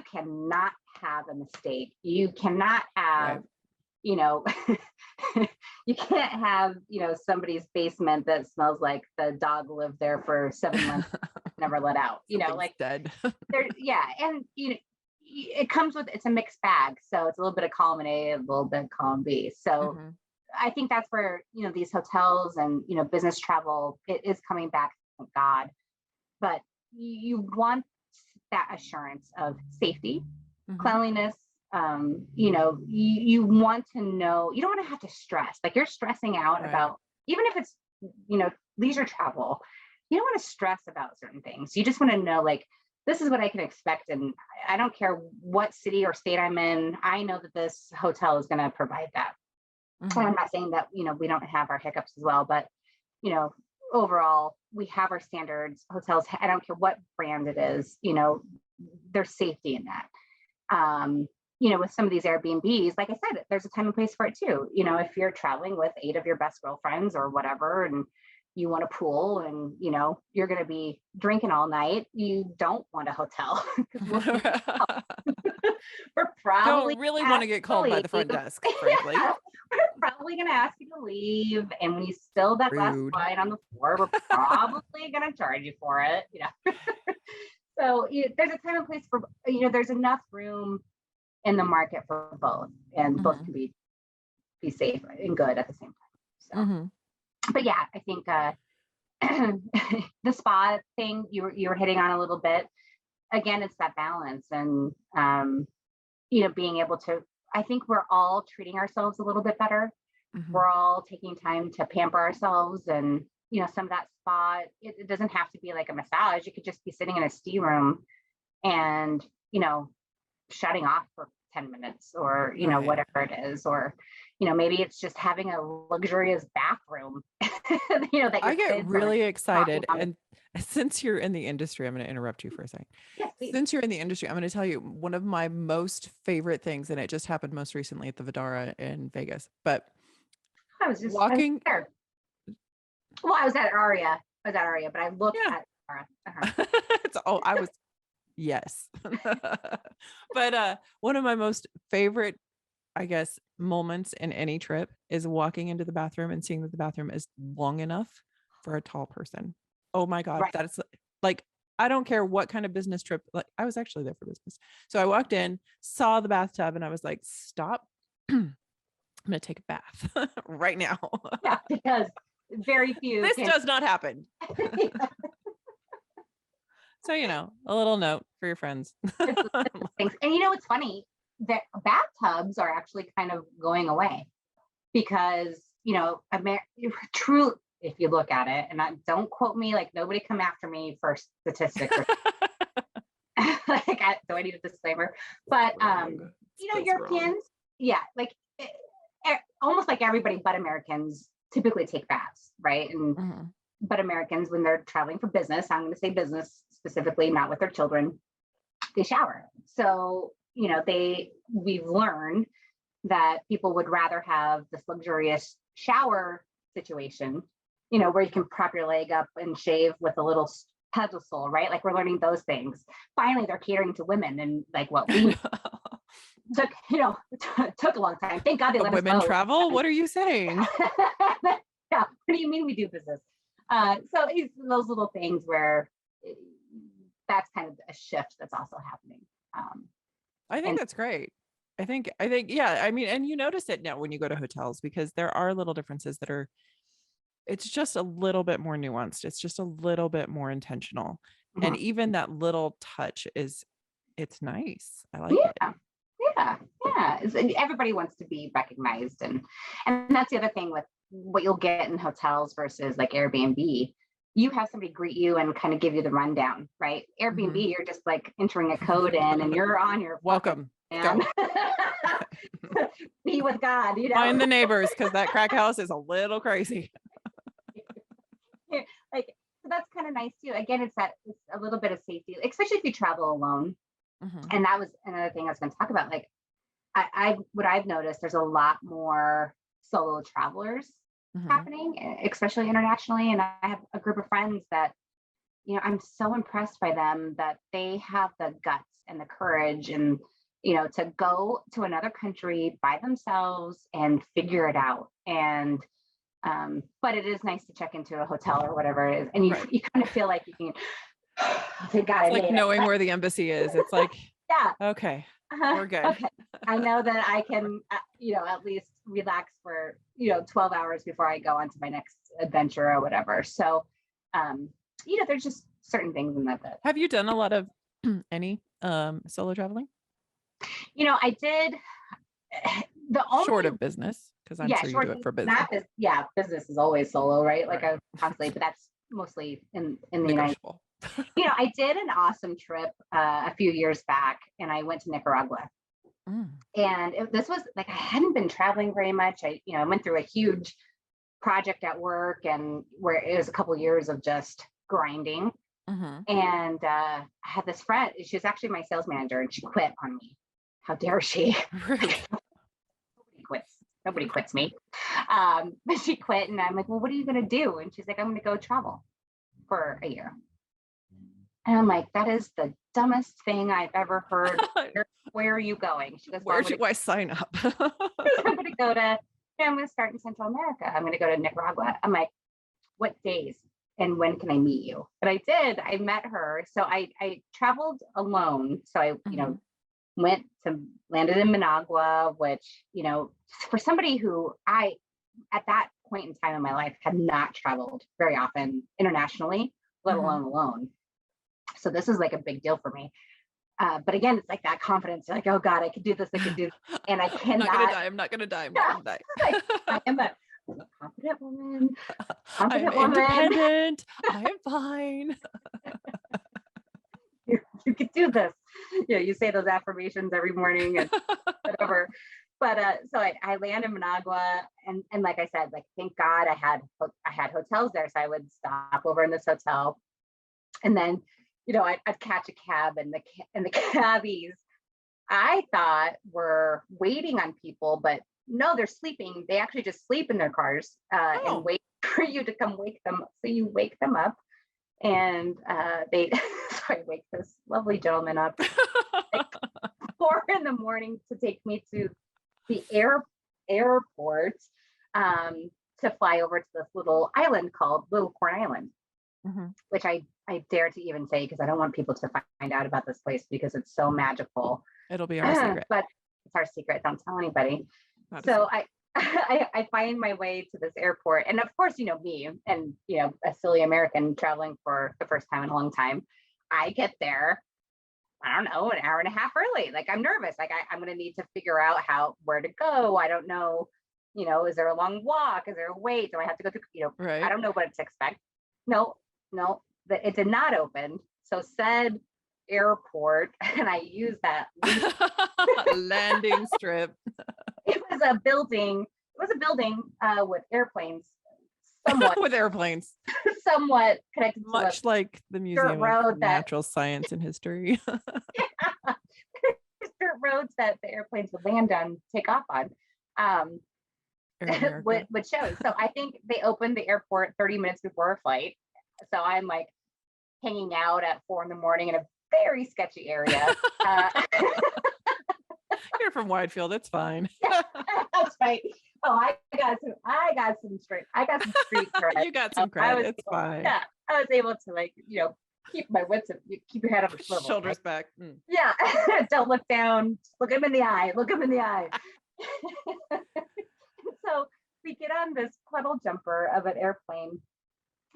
cannot have a mistake. You cannot have, Right. you know, you can't have, you know, somebody's basement that smells like the dog lived there for 7 months, never let out, you know, like dead. there, yeah. And, you know, it comes with, it's a mixed bag. So it's a little bit of column A, a little bit of column B. So I think that's where, you know, these hotels and, you know, business travel, it is coming back, thank God. But you want that assurance of safety, cleanliness. You know, you want to know, you don't want to have to stress, like you're stressing out about, even if it's, you know, leisure travel, you don't want to stress about certain things. You just want to know, like, this is what I can expect. And I don't care what city or state I'm in. I know that this hotel is going to provide that. And I'm not saying that, you know, we don't have our hiccups as well, but, you know, overall, we have our standards. Hotels, I don't care what brand it is, you know, there's safety in that. You know, with some of these Airbnbs, like I said, there's a time and place for it too. You know, if you're traveling with 8 of your best girlfriends or whatever, and you want a pool and, you know, you're going to be drinking all night, you don't want a hotel. We're probably don't really want to get called by the front desk, frankly. We're probably going to ask you to leave. And when you spill that glass of wine on the floor, we're probably going to charge you for it. You know, so there's a time and place for, you know, there's enough room in the market for both, and both can be safe and good at the same time. So, but yeah, I think the spa thing you were hitting on a little bit. Again, it's that balance, and you know, being able to, I think we're all treating ourselves a little bit better. We're all taking time to pamper ourselves, and, you know, some of that spa, it doesn't have to be like a massage. You could just be sitting in a steam room and, you know, shutting off for 10 minutes or, you know, whatever it is, or, you know, maybe it's just having a luxurious bathroom. You know, that I get really excited. And since you're in the industry, I'm going to interrupt you for a second. Yes, since you're in the industry, I'm going to tell you one of my most favorite things, and it just happened most recently at the Vidara in Vegas, but I was just walking. Well, I was at Aria, but I looked at Aria. I was, yes. But one of my most favorite, I guess, moments in any trip is walking into the bathroom and seeing that the bathroom is long enough for a tall person. Oh my God. That's like, I don't care what kind of business trip. Like, I was actually there for business. So I walked in, saw the bathtub, and I was like, stop. I'm going to take a bath right now. Yeah, because very few. This does not happen. So, you know, a little note for your friends. And you know, it's funny that bathtubs are actually kind of going away because, you know, true, if you look at it, and don't quote me, like, nobody come after me for statistics. Like, do I need a disclaimer? But, you know, Europeans, like almost like everybody but Americans typically take baths, right? And but Americans, when they're traveling for business, I'm going to say business specifically, not with their children, they shower. So, you know, we've learned that people would rather have this luxurious shower situation, you know, where you can prop your leg up and shave with a little pedestal, right? Like, we're learning those things. Finally, they're catering to women, and like what we took, you know, took a long time. Thank God they let women us travel. What are you saying? Yeah. What do you mean we do business? So it's those little things where that's kind of a shift that's also happening. I think that's great. I think, yeah, I mean, and you notice it now when you go to hotels, because there are little differences that are, it's just a little bit more nuanced. It's just a little bit more intentional. And even that little touch it's nice. I like it. Yeah. Everybody wants to be recognized. And that's the other thing with what you'll get in hotels versus like Airbnb. You have somebody greet you and kind of give you the rundown, right? Airbnb, you're just like entering a code in and you're on your welcome. And be with God, you know. Find the neighbors, because that crack house is a little crazy. Like, so that's kind of nice too. Again, it's a little bit of safety, especially if you travel alone. And that was another thing I was going to talk about. Like, what I've noticed, there's a lot more solo travelers happening, especially internationally. And I have a group of friends that, you know, I'm so impressed by them that they have the guts and the courage and, to go to another country by themselves and figure it out. And but it is nice to check into a hotel or whatever it is, and you kind of feel like you can. Thank God, it's like knowing where the embassy is. It's like, yeah, okay, we're good. Okay. I know that I can, at least relax for 12 hours before I go on to my next adventure or whatever. So, there's just certain things in that. Have you done a lot of any solo traveling? I did the only short of business, because I'm sure you do it for business. Business is always solo, right? Like I constantly, but that's mostly in the United States. I did an awesome trip a few years back, and I went to Nicaragua. And this was like, I hadn't been traveling very much. I went through a huge project at work, and where it was a couple of years of just grinding. And I had this friend, she was actually my sales manager, and she quit on me. How dare she? Nobody quits me. But she quit, and I'm like, well, what are you going to do? And she's like, I'm going to go travel for a year. And I'm like, that is the dumbest thing I've ever heard. Where are you going? She goes, where do I sign up? I'm going to start in Central America. I'm going to go to Nicaragua. I'm like, what days and when can I meet you? And I did. I met her. So I traveled alone. So I, landed in Managua, which, for somebody who at that point in time in my life, had not traveled very often internationally, let alone alone. So this is like a big deal for me. But again, it's like that confidence. You're like, oh God, I could do this. I could do this. And I cannot. I'm not going to die. I'm not going to die. I am a confident woman. I'm independent. I am fine. You could do this. You say those affirmations every morning and whatever. But so I land in Managua, and like I said, like, thank God I had hotels there, so I would stop over in this hotel, and then I'd catch a cab, and the cabbies I thought were waiting on people, but no, they're sleeping. They actually just sleep in their cars and wait for you to come wake them up. So you wake them up, and so I wake this lovely gentleman up like 4 a.m. to take me to the airport to fly over to this little island called Little Corn Island, which I dare to even say, because I don't want people to find out about this place because it's so magical. It'll be our secret. But it's our secret. Don't tell anybody. So I find my way to this airport, and of course, me and a silly American traveling for the first time in a long time, I get there, I don't know, an hour and a half early. Like, I'm nervous. Like, I'm going to need to figure out where to go. I don't know, is there a long walk? Is there a wait? Do I have to go through, right. I don't know what to expect. No, it did not open. So said airport, and I used that landing strip. It was a building with airplanes, somewhat with airplanes, somewhat connected, much to like the Museum of Natural Science and History. Dirt roads that the airplanes would land on, take off on, would show. So I think they opened the airport 30 minutes before our flight. So I'm like hanging out at 4 a.m. in a very sketchy area. You're from Widefield, it's fine. That's right. Oh, I got some street cred. You got some credit. It's fine. Yeah, I was able to keep my wits up, keep your head up, shoulders back. Yeah, don't look down. Look him in the eye. So we get on this puddle jumper of an airplane,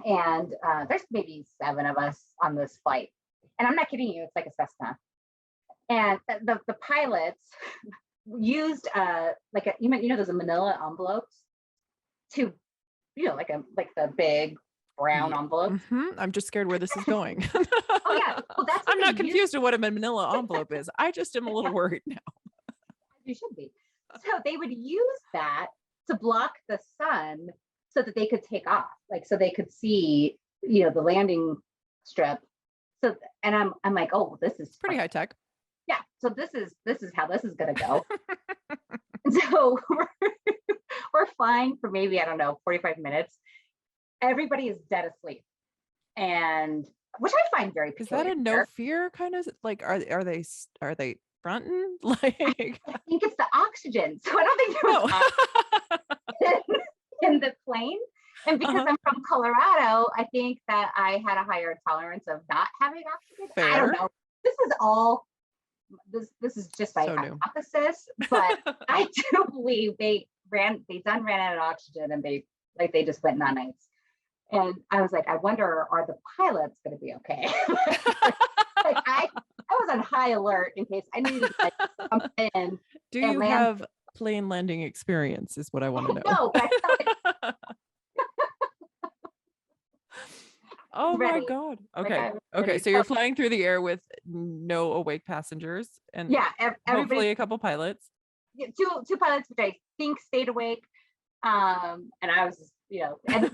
and there's maybe 7 of us on this flight, and I'm not kidding you. It's like a Cessna. And the pilots used those manila envelopes to, like the big brown envelope. I'm just scared where this is going. Oh yeah, well, that's I'm not confused to what a manila envelope is. I just am a little worried now. You should be. So they would use that to block the sun so that they could take off, so they could see, the landing strip. So, and I'm like, oh, this is pretty high tech. Yeah. So this is how this is going to go. So we're flying for maybe, I don't know, 45 minutes. Everybody is dead asleep. And which I find very peculiar. Is that a no fear kind of, like, are they fronting? Like, I think it's the oxygen. So I don't think there was oxygen in the plane. And because I'm from Colorado, I think that I had a higher tolerance of not having oxygen. I don't know. This is all this is just my hypothesis, but I do believe they ran out of oxygen and they just went non-ice. And I was like, I wonder, are the pilots going to be okay? Like I was on high alert in case I needed to like jump in. Do you have plane landing experience is what I want to know. No, but oh my God. Okay. Okay. So you're flying through the air with no awake passengers and hopefully a couple pilots. Yeah, two pilots, which I think stayed awake. And I was, and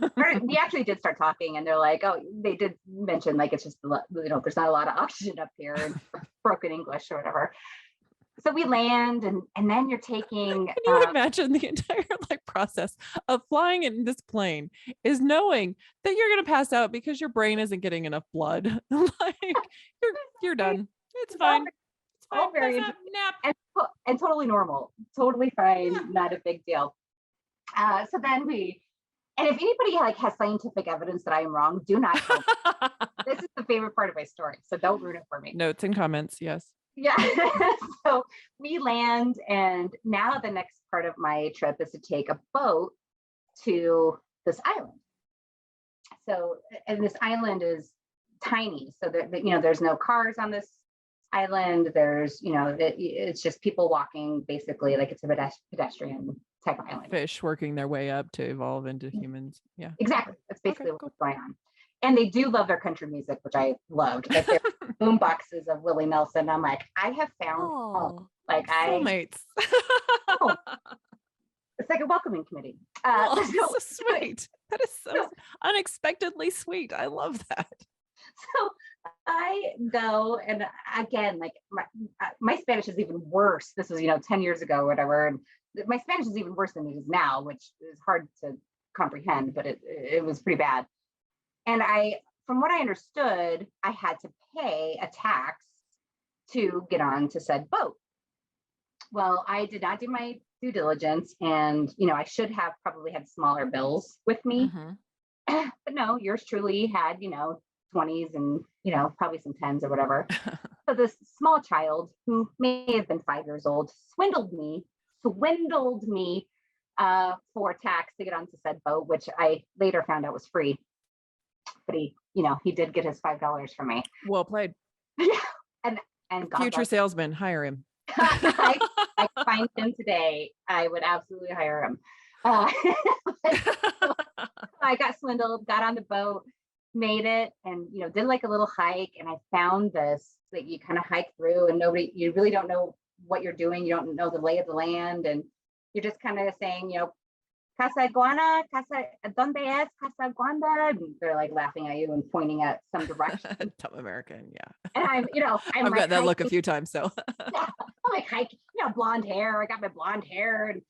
we actually did start talking and they're like, oh, they did mention like, it's just, there's not a lot of oxygen up here and broken English or whatever. So we land and then you're taking. Can you imagine the entire process of flying in this plane is knowing that you're going to pass out because your brain isn't getting enough blood. Like you're done. It's fine. It's all very nap and totally normal, totally fine, not a big deal. So then and if anybody has scientific evidence that I am wrong, do not tell me. This is the favorite part of my story, so don't ruin it for me. Notes and comments, yes. Yeah. So we land, and now the next part of my trip is to take a boat to this island. So, and this island is tiny. So there's no cars on this island. There's, it's just people walking basically, like it's a pedestrian type of island. Fish working their way up to evolve into humans. Yeah. Exactly. That's basically what's going on. And they do love their country music, which I loved. Like their boom boxes of Willie Nelson. I'm like, I have found home. Like soulmates. It's like a welcoming committee. So sweet. That is so unexpectedly sweet. I love that. So I go, and again, like my Spanish is even worse. This was 10 years ago or whatever. And my Spanish is even worse than it is now, which is hard to comprehend, but it was pretty bad. And from what I understood, I had to pay a tax to get on to said boat. Well, I did not do my due diligence, and I should have probably had smaller bills with me. But no, yours truly had 20s and probably some 10s or whatever. So this small child who may have been 5 years old swindled me for tax to get onto said boat, which I later found out was free. But he did get his $5 from me. Well played. Yeah, and future salesman, hire him. I find him today. I would absolutely hire him. I got swindled, got on the boat, made it, and did like a little hike. And I found this that you kind of hike through, and you really don't know what you're doing. You don't know the lay of the land, and you're just kind of saying, Casa Iguana, ¿dónde es Casa Iguana? And they're like laughing at you and pointing at some direction. Dumb American, yeah. And I've got that look a few times, so. Yeah, I'm like hiking, blonde hair. I got my blonde hair and,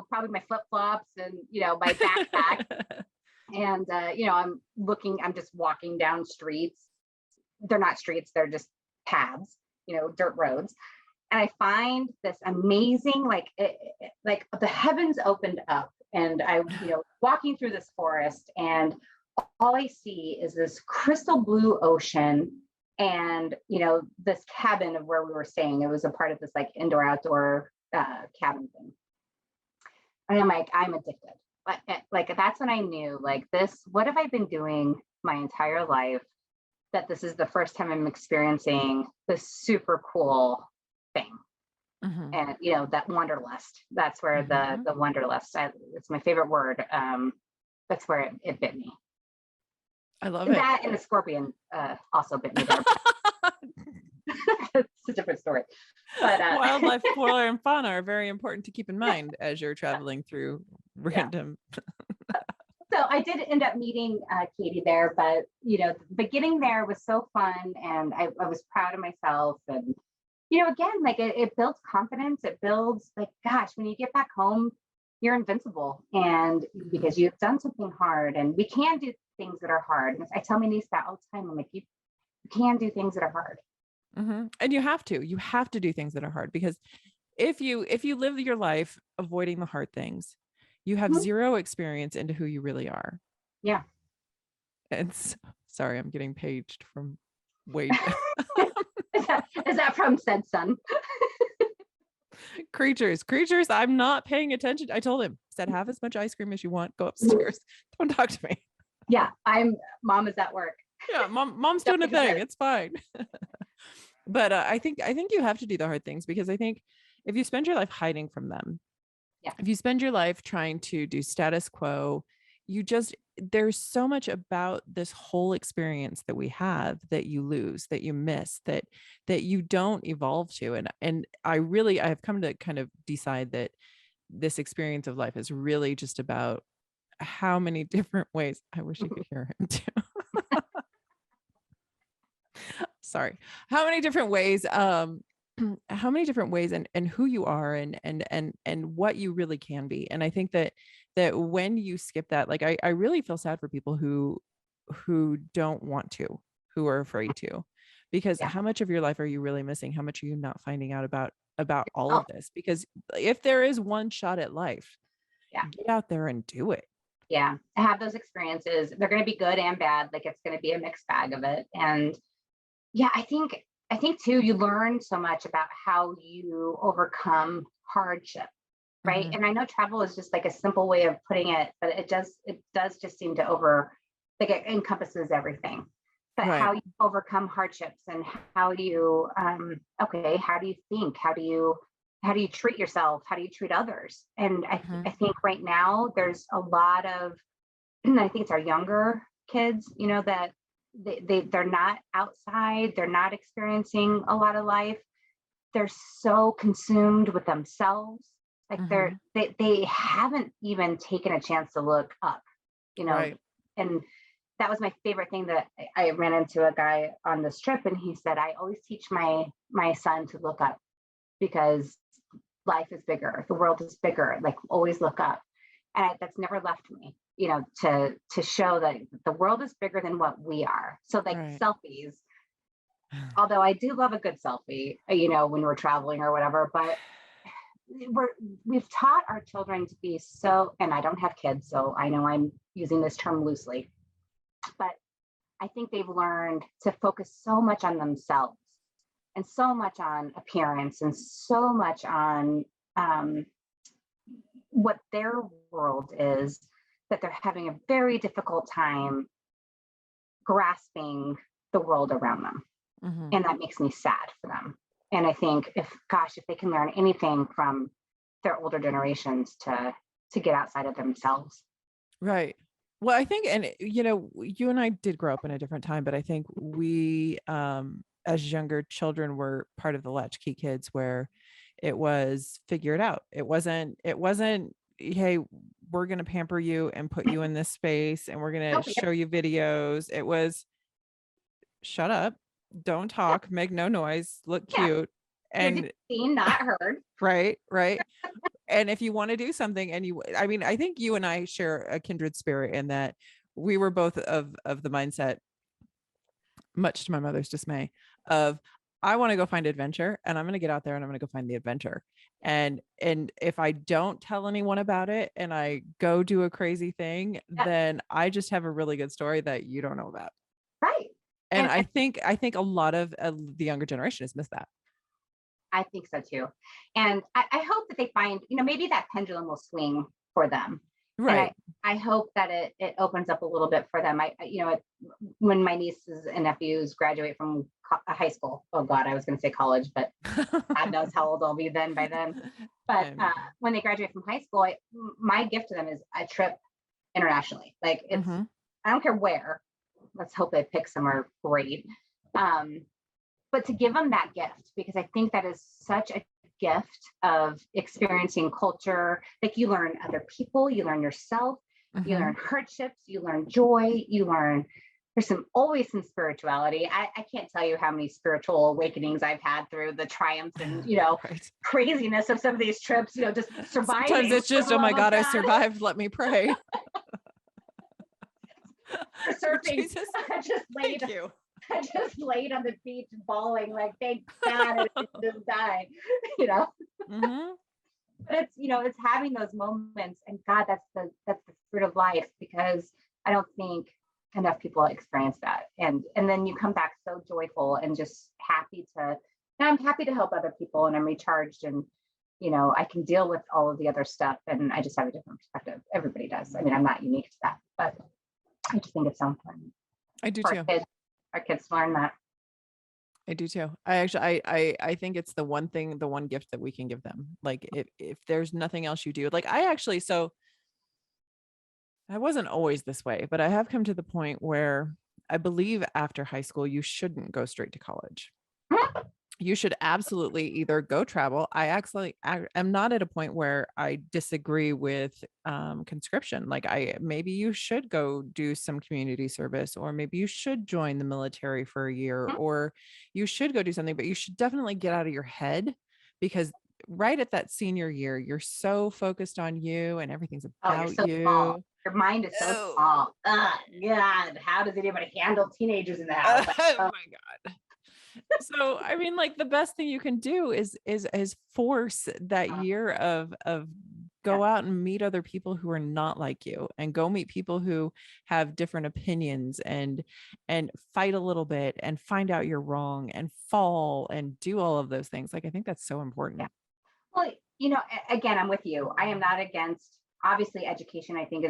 probably my flip-flops and, my backpack. And, I'm just walking down streets. They're not streets, they're just paths, dirt roads. And I find this amazing, like the heavens opened up. And I, walking through this forest, and all I see is this crystal blue ocean, and this cabin of where we were staying. It was a part of this like indoor outdoor cabin thing. And I'm like, I'm addicted. Like that's when I knew, like this. What have I been doing my entire life? That this is the first time I'm experiencing this super cool thing. And that wanderlust, that's where the wanderlust, it's my favorite word. That's where it bit me. I love it. That and the scorpion also bit me there. It's a different story. But wildlife, flora, and fauna are very important to keep in mind as you're traveling through random. So I did end up meeting Katie there, but the getting there was so fun, and I was proud of myself. And again, like it builds confidence. It builds like, gosh, when you get back home, you're invincible. And because you've done something hard, and we can do things that are hard. And I tell my niece that all the time. I'm like, you can do things that are hard. And you have to do things that are hard, because if you live your life avoiding the hard things, you have zero experience into who you really are. Yeah. And sorry, I'm getting paged from Wade. Is that from said son? creatures, I'm not paying attention. I told him, said, have as much ice cream as you want, go upstairs, don't talk to me. Yeah, mom is at work. Yeah, mom's doing a thing, it's fine. But I think you have to do the hard things, because I think if you spend your life hiding from them, if you spend your life trying to do status quo, there's so much about this whole experience that we have that you lose, that you miss, that you don't evolve to. And I've come to kind of decide that this experience of life is really just about how many different ways. I wish you could hear him too. Sorry. How many different ways and who you are and what you really can be. And I think that when you skip that, like, I really feel sad for people who don't want to, who are afraid to, because how much of your life are you really missing? How much are you not finding out about all of this? Because if there is one shot at life, get out there and do it. Yeah. Have those experiences. They're going to be good and bad. Like, it's going to be a mixed bag of it. And yeah, I think too, you learn so much about how you overcome hardship, right? And I know travel is just like a simple way of putting it, but it does just seem to it encompasses everything. But how you overcome hardships, and how you how do you think? How do you treat yourself? How do you treat others? And I think right now there's a lot of, I think it's our younger kids, that they're not outside, they're not experiencing a lot of life. They're so consumed with themselves, like they haven't even taken a chance to look up, and that was my favorite thing. That I ran into a guy on this trip, and he said, I always teach my son to look up, because life is bigger, the world is bigger, like, always look up. And that's never left me, to show that the world is bigger than what we are. So, like, selfies, although I do love a good selfie, when we're traveling or whatever, but we've taught our children to be so, and I don't have kids, so I know I'm using this term loosely, but I think they've learned to focus so much on themselves, and so much on appearance, and so much on what their world is, that they're having a very difficult time grasping the world around them. And that makes me sad for them. And I think if they can learn anything from their older generations to get outside of themselves. Right. Well, I think, and you and I did grow up in a different time, but I think we, as younger children, were part of the latchkey kids, where it was figure it out. It wasn't, hey, we're going to pamper you and put you in this space, and we're going to show you videos. It was, shut up, don't talk, make no noise, look cute. And seen, not heard. Right. And if you want to do something, and I think you and I share a kindred spirit, in that we were both of the mindset, much to my mother's dismay, of, I want to go find adventure, and I'm going to get out there and I'm going to go find the adventure. And if I don't tell anyone about it, and I go do a crazy thing, then I just have a really good story that you don't know about. Right. And I think a lot of the younger generation has missed that. I think so too. And I hope that they find, maybe that pendulum will swing for them. Right. I hope that it opens up a little bit for them. When my nieces and nephews graduate from high school, oh God, I was going to say college, but God knows how old I'll be by then. But when they graduate from high school, my gift to them is a trip internationally. Like, it's, I don't care where. Let's hope they pick somewhere great. But to give them that gift, because I think that is such a gift of experiencing culture. Like, you learn other people, you learn yourself, you learn hardships, you learn joy, there's always some spirituality. I can't tell you how many spiritual awakenings I've had through the triumphs and, craziness of some of these trips, just surviving. Sometimes it's just, oh my God, I survived. Let me pray. Surfing. Jesus. I just laid I just laid on the beach bawling, like, thank God I didn't just die, you know. Mhm. But it's, it's having those moments, and God, that's the fruit of life, because I don't think enough people experience that. And then you come back so joyful and just happy and I'm happy to help other people, and I'm recharged, and I can deal with all of the other stuff, and I just have a different perspective. Everybody does. I mean, I'm not unique to that, but I just think it's so important I do for too. our kids to learn that. I do too. I actually, I think it's the one gift that we can give them. Like if there's nothing else you do, like so I wasn't always this way, but I have come to the point where I believe after high school, you shouldn't go straight to college. You should absolutely either go travel. I am not at a point where I disagree with conscription. Like maybe you should go do some community service, or maybe you should join the military for a year, or you should go do something, but you should definitely get out of your head, because right at that senior year, you're so focused on you and everything's about you're so you. small. Your mind is so small. God, how does anybody handle teenagers in the house? Oh my God. So, I mean, like the best thing you can do is force that year of go out and meet other people who are not like you, and go meet people who have different opinions, and fight a little bit and find out you're wrong and fall and do all of those things. Like, I think that's so important. Yeah. Well, again, I'm with you. I am not against, obviously, education. I think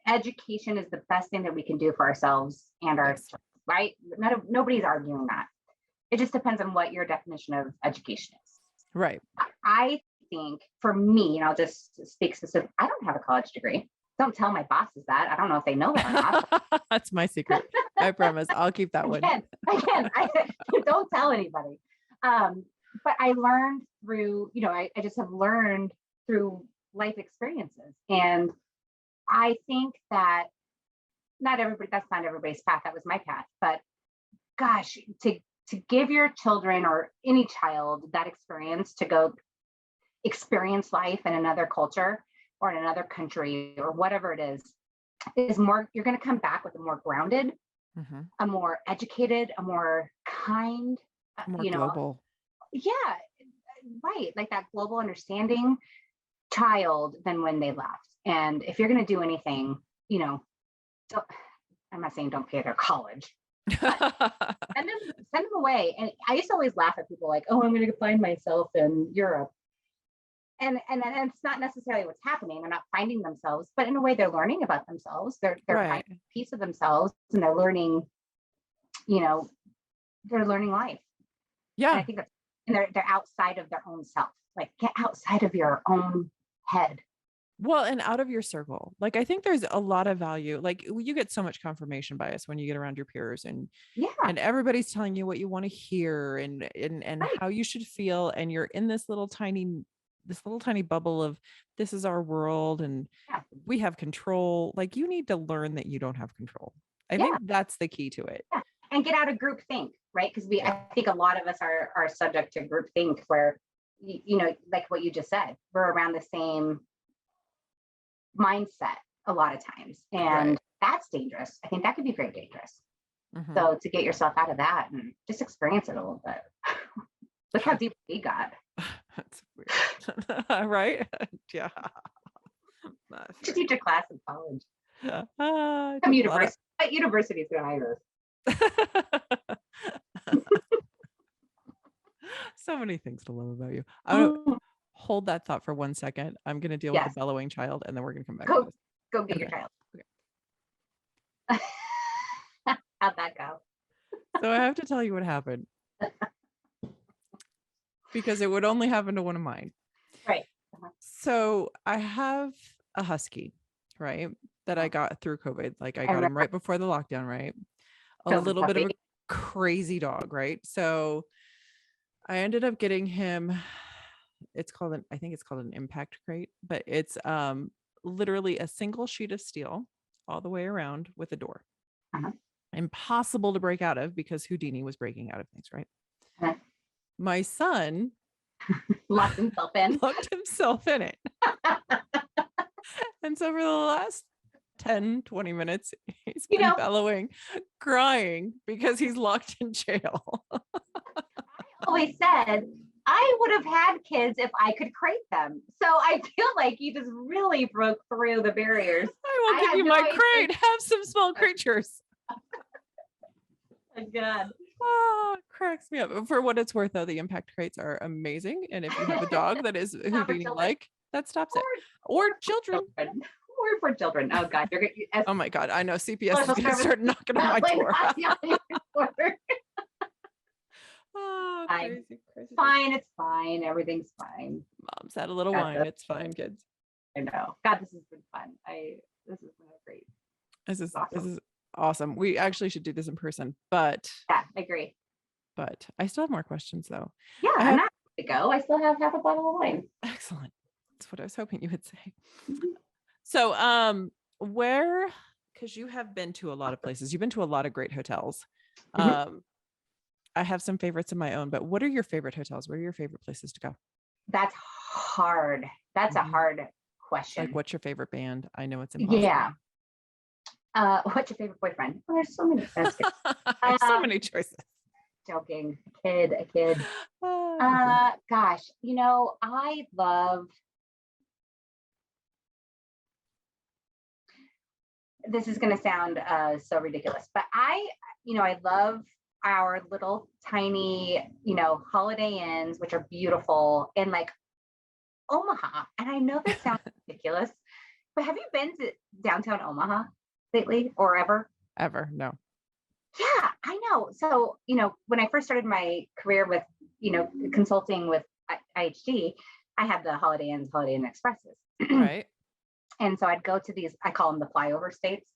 education is the best thing that we can do for ourselves and our children, right? Nobody's arguing that. It just depends on what your definition of education is. Right. I think for me, and I'll just speak specific, I don't have a college degree. Don't tell my bosses that. I don't know if they know that or not. That's my secret. I promise. I'll keep that one. Again, I don't tell anybody. But I learned through, I just have learned through life experiences. And I think that that's not everybody's path. That was my path. But gosh, to give your children or any child that experience to go experience life in another culture or in another country or whatever it is more, you're going to come back with a more grounded, a more educated, a more kind, more global. Yeah, right. Like that global understanding child than when they left. And if you're going to do anything, I'm not saying don't pay their college. Send them away. And I used to always laugh at people like, oh, I'm going to find myself in Europe. And it's not necessarily what's happening. They're not finding themselves, but in a way they're learning about themselves. They're finding a piece of themselves, and they're learning, they're learning life. Yeah. And I think they're outside of their own self. Like, get outside of your own head. Well, and out of your circle. Like, I think there's a lot of value. Like, you get so much confirmation bias when you get around your peers, and everybody's telling you what you want to hear and how you should feel. And you're in this little tiny bubble of, this is our world and we have control. Like, you need to learn that you don't have control. I think that's the key to it. Yeah. And get out of group think, right? Because I think a lot of us are subject to group think, where, like what you just said, we're around the same mindset a lot of times, and that's dangerous. I think that could be very dangerous. So to get yourself out of that and just experience it a little bit. Look how deep we got. That's weird. Right? Yeah. Just teach a class in college. Some university. What university is going to hire us? So many things to love about you. I'm gonna hold that thought for 1 second. I'm going to deal with the bellowing child, and then we're going to come back. Go get your child. Okay. How'd that go? So I have to tell you what happened, because it would only happen to one of mine. Right. So I have a husky, right, that I got through COVID. Like, I got him right before the lockdown, right? A little bit of a crazy dog, right? So I ended up getting him, I think it's called an impact crate, but it's literally a single sheet of steel all the way around with a door. Impossible to break out of, because Houdini was breaking out of things, right? My son locked himself in it. And so for the last 10, 20 minutes, he's You been know, bellowing, crying because he's locked in jail. always said I would have had kids if I could crate them. So I feel like you just really broke through the barriers. I will I give had you no my idea. crate. Have some small creatures. Oh, God. Oh, cracks me up. For what it's worth, though, the impact crates are amazing. And if you have a dog that is Not for Houdini children. like, that stops it. Or children. Or for children. Oh, God. You're gonna, Oh my God. I know CPS is Social going to service- start knocking on my door. Oh, Fine. crazy, crazy. Fine. It's fine. Everything's fine. Mom's had a little Got wine. this. It's fine, kids. I know. God, this has been fun. This has been great. This is Awesome. awesome. We actually should do this in person, but Yeah, I agree. I still have more questions though. Yeah, I I'm have- not ready to go. I still have half a bottle of wine. Excellent. That's what I was hoping you would say. Mhm. So, where, because you have been to a lot of places, you've been to a lot of great hotels. Mhm. I have some favorites of my own, but what are your favorite hotels? Where are your favorite places to go? That's hard. That's a Mhm. hard question. Like, what's your favorite band? I know it's impossible. Yeah. What's your favorite boyfriend? Oh, there's so many. That's good. There's so many choices. Joking. A kid. Oh, Gosh, I love. This is going to sound so ridiculous, but I love our little tiny, Holiday Inns, which are beautiful in like Omaha. And I know this sounds ridiculous, but have you been to downtown Omaha lately or ever? ever. No. Yeah, I know. So, when I first started my career with, consulting with IHG, I had the Holiday Inns, Holiday Inn Expresses. Right. And so I'd go to these, I call them the flyover states.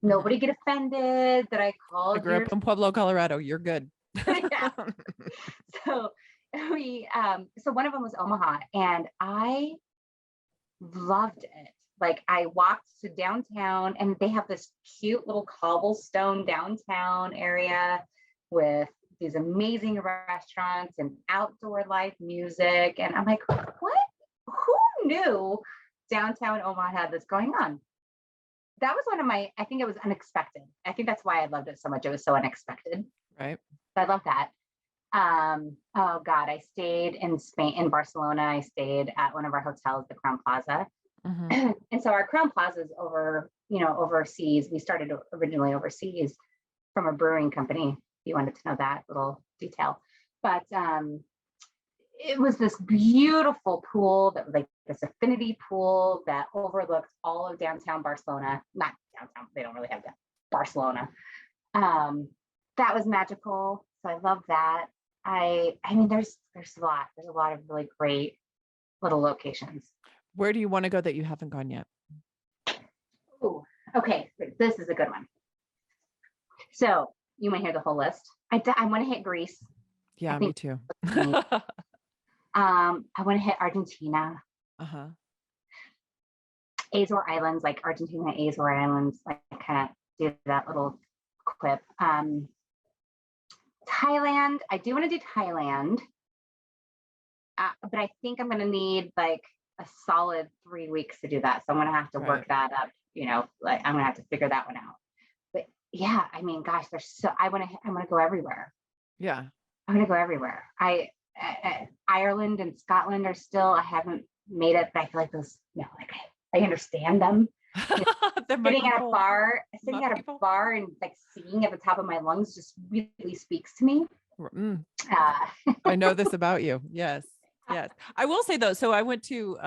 Nobody get offended that I called. I grew up in Pueblo, Colorado. You're good. Yeah. So so one of them was Omaha, and I loved it. Like I walked to downtown, and they have this cute little cobblestone downtown area with these amazing restaurants and outdoor live music. And I'm like, what? Who knew downtown Omaha had this going on? That was I think it was unexpected. I think that's why I loved it so much. It was so unexpected. Right. I love that. Oh God, I stayed in Spain, in Barcelona. I stayed at one of our hotels, the Crown Plaza. Mhm. And so our Crown Plaza is overseas. We started originally overseas from a brewing company. If you wanted to know that little detail, but it was this beautiful pool that was like this affinity pool that overlooked all of downtown Barcelona. Not downtown, they don't really have that. Barcelona. That was magical. So I love that. I mean, there's a lot of really great little locations. Where do you want to go that you haven't gone yet? Ooh, okay, this is a good one. So you want to hear the whole list? I want to hit Greece. Yeah, me too. I want to hit Argentina. Uh-huh. Azore Islands, like Argentina, Azore Islands, like kind of do that little quip. Thailand, I do want to do Thailand, but I think I'm going to need like a solid 3 weeks to do that. So I'm going to have to work that up, like I'm going to have to figure that one out. But yeah, I mean, gosh, I want to go everywhere. Yeah. I'm going to go everywhere. Ireland and Scotland are still, I haven't made it, but I feel like those, like I understand them. Sitting at a bar and like singing at the top of my lungs just really speaks to me. I know this about you. Yes. I will say though, so I went to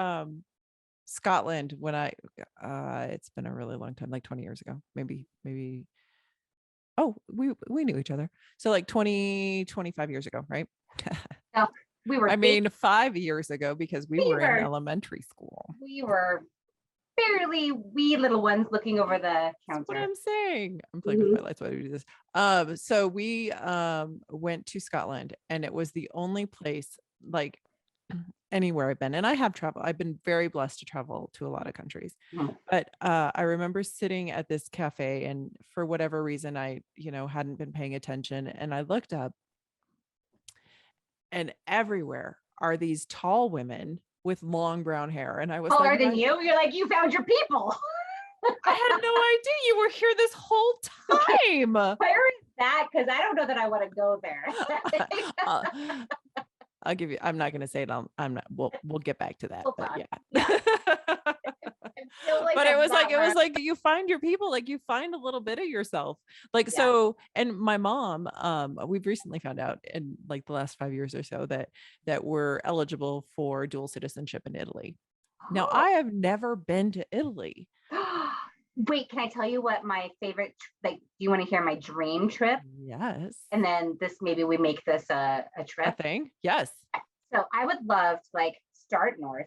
Scotland when it's been a really long time, like 20 years ago, maybe. Oh, we knew each other. So like 25 years ago, right? No, we were. 5 years ago because we were in elementary school. We were barely wee little ones looking over the counter. That's what I'm saying. I'm playing with my lights while we do this. So we went to Scotland, and it was the only place like anywhere I've been, and I have traveled. I've been very blessed to travel to a lot of countries, but I remember sitting at this cafe, and for whatever reason, I hadn't been paying attention, and I looked up, and everywhere are these tall women with long brown hair, and I was taller than you. You're like, you found your people. I had no idea you were here this whole time. Where is that? Because I don't know that I want to go there. uh, I'll give you, I'm not going to say it. I'm not, we'll get back to that, We'll but talk. yeah. I feel like But it was that's like you find your people, like you find a little bit of yourself. Like, Yeah. so, and my mom, we've recently found out in like the last 5 years or so that we're eligible for dual citizenship in Italy. Now, I have never been to Italy. Wait, can I tell you what my favorite, like, do you want to hear my dream trip? Yes. And then maybe we make this a A trip. thing? Yes. So I would love to like start north.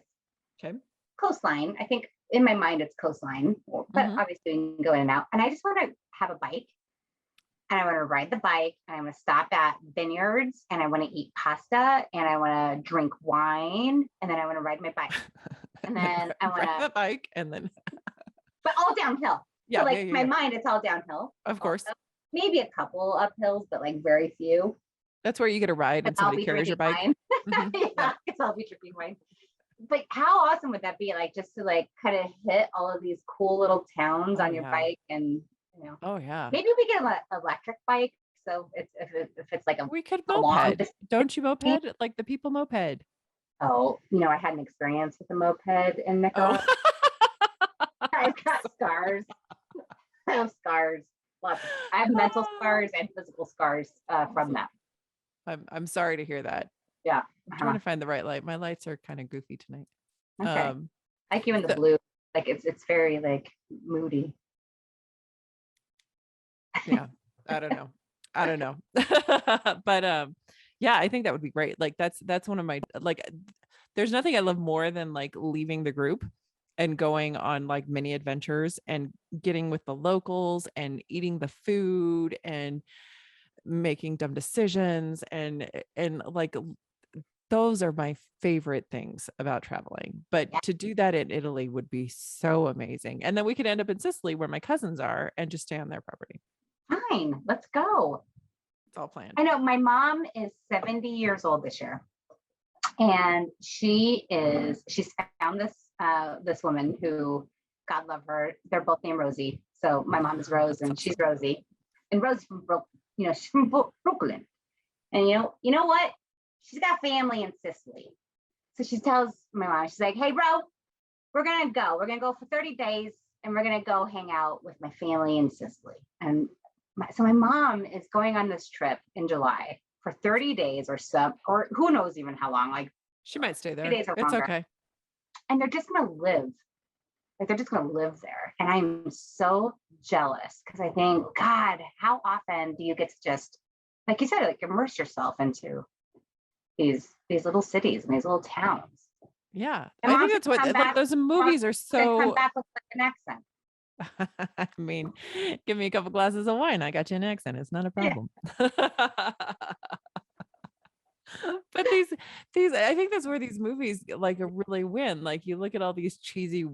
Okay. Coastline. I think in my mind it's coastline, but obviously you can go in and out. And I just want to have a bike. And I want to ride the bike, and I want to stop at vineyards, and I want to eat pasta, and I want to drink wine, and then I want to ride my bike. And then I want ride the bike, and then but all downhill. Yeah. So like my mind, it's all downhill. Of course. Also. Maybe a couple uphills, but like very few. That's where you get a ride and somebody carries your bike. Yeah, because I'll be drinking wine. But how awesome would that be? Like just to like kind of hit all of these cool little towns on your bike, and Oh yeah. Maybe we get an electric bike. So if it's like we could moped. Don't you moped? Like the people moped. Oh, I had an experience with a moped in Nicaragua. I've got scars. I have scars. Lots. I have mental scars and physical scars from that. I'm sorry to hear that. Yeah. I'm trying to find the right light. My lights are kind of goofy tonight. Okay. I like you in the blue. Like it's very like moody. Yeah. I don't know. But yeah, I think that would be great. Like that's one of my, like, there's nothing I love more than like leaving the group and going on like mini adventures and getting with the locals and eating the food and making dumb decisions and like those are my favorite things about traveling. But to do that in Italy would be so amazing. And then we could end up in Sicily where my cousins are and just stay on their property. Fine, let's go. It's all planned. I know my mom is 70 years old this year. And she's found this woman who, God love her, they're both named Rosie. So my mom is Rose and she's Rosie. And Rosie's from she's from Brooklyn. And you know what? She's got family in Sicily. So she tells my mom, she's like, hey, Ro, we're gonna go for 30 days and we're gonna go hang out with my family in Sicily. And so my mom is going on this trip in July for 30 days or who knows even how long, like she might stay there. Days or it's longer. Okay. And they're just going to live. Like they're just going to live there. And I'm so jealous because I think, God, how often do you get to just, like you said, like immerse yourself into these little cities and these little towns. Yeah. I think that's what like those movies are so come back with like an accent. I mean, give me a couple glasses of wine. I got you an accent. It's not a problem. Yeah. But these, I think that's where these movies like really win. Like you look at all these cheesy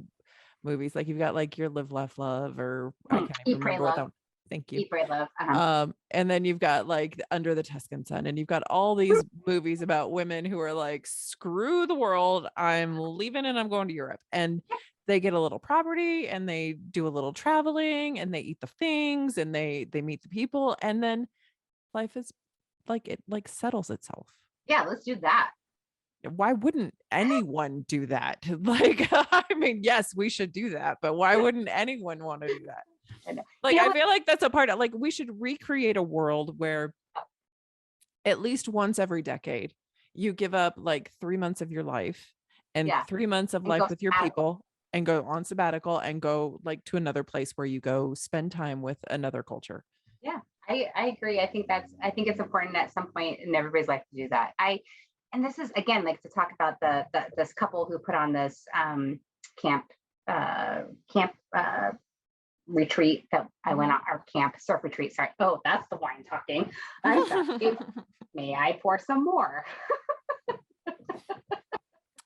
movies, like you've got like Your Live, Laugh, Love, or I can't even remember what that one. Thank you. Eat, Pray, Love. And then you've got like Under the Tuscan Sun, and you've got all these movies about women who are like, screw the world, I'm leaving and I'm going to Europe. And they get a little property and they do a little traveling and they eat the things and they meet the people, and then life is like it like settles itself. Yeah, let's do that. Why wouldn't anyone do that? Like, I mean, yes, we should do that, but why wouldn't anyone want to do that? Like, I feel like that's a part of like, we should recreate a world where at least once every decade, you give up like 3 months of your life and 3 months of life with your people and go on sabbatical and go like to another place where you go spend time with another culture. Yeah, I agree. I think it's important at some point in everybody's life to do that. And this is again like to talk about this couple who put on this camp retreat that I went on, our camp surf retreat. Sorry. Oh, that's the wine talking. I'm sorry. May I pour some more?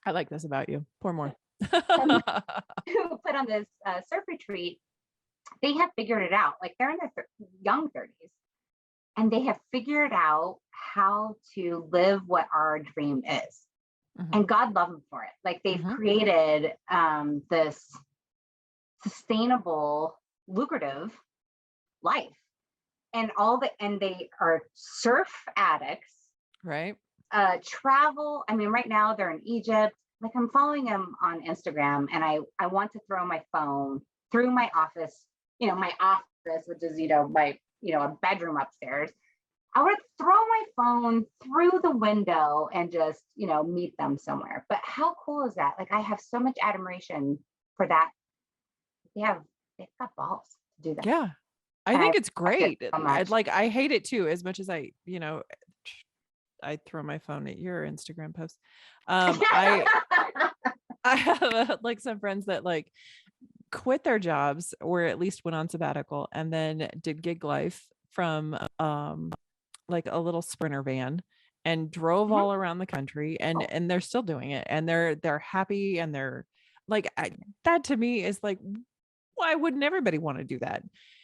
I like this about you. Pour more. Who put on this surf retreat, they have figured it out. Like they're in their young 30s and they have figured out how to live what our dream is. And God love them for it. Like they've created this sustainable, lucrative life. And they are surf addicts, Right. travel. I mean, right now they're in Egypt. Like, I'm following them on Instagram, and I want to throw my phone through my office, my office, which is, my, a bedroom upstairs. I would throw my phone through the window and just, meet them somewhere. But how cool is that? Like, I have so much admiration for that. They've got balls to do that. Yeah. I And think it's respect it great. so much. I hate it too, as much as I throw my phone at your Instagram post. I have like some friends that like quit their jobs or at least went on sabbatical and then did gig life from like a little Sprinter van and drove all around the country, and they're still doing it, and they're happy, and they're like, that to me is like, why wouldn't everybody want to do that?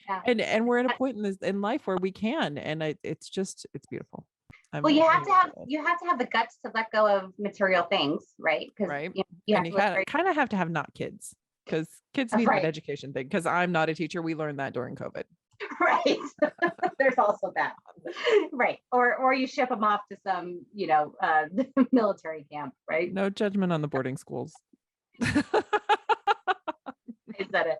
Yeah. And we're at a point in life where we can, and it's beautiful. Well, you have to have the guts to let go of material things, right? Because right. you And you kind of have to have not kids, because kids need that education thing. Because I'm not a teacher. We learned that during COVID. Right. There's also that. Right. Or you ship them off to some, military camp, right? No judgment on the boarding schools. I said it.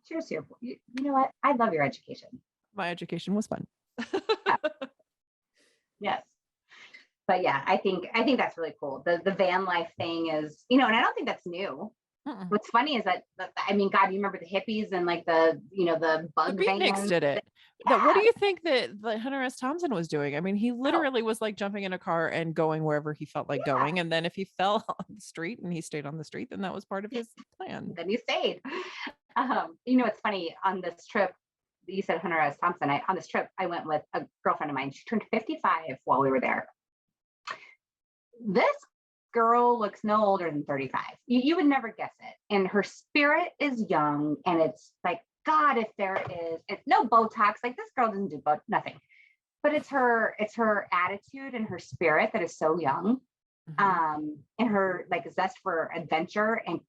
Cheers to your. You know what? I love your education. My education was fun. Yeah. Yes. But yeah, I think that's really cool. The van life thing is, and I don't think that's new. Mm-mm. What's funny is that, I mean, God, you remember the hippies and like the bug beatniks did it. Yeah. What do you think that Hunter S. Thompson was doing? I mean, he literally was like jumping in a car and going wherever he felt like going. And then if he fell on the street and he stayed on the street, then that was part of his plan. Then he stayed. It's funny, on this trip, you said Hunter S. Thompson. On this trip, I went with a girlfriend of mine. She turned 55 while we were there. This girl looks no older than 35. You would never guess it. And her spirit is young. And it's like, God, if there is, it's no Botox. Like, this girl doesn't do nothing. But it's her attitude and her spirit that is so young. Mm-hmm. And her like zest for adventure. And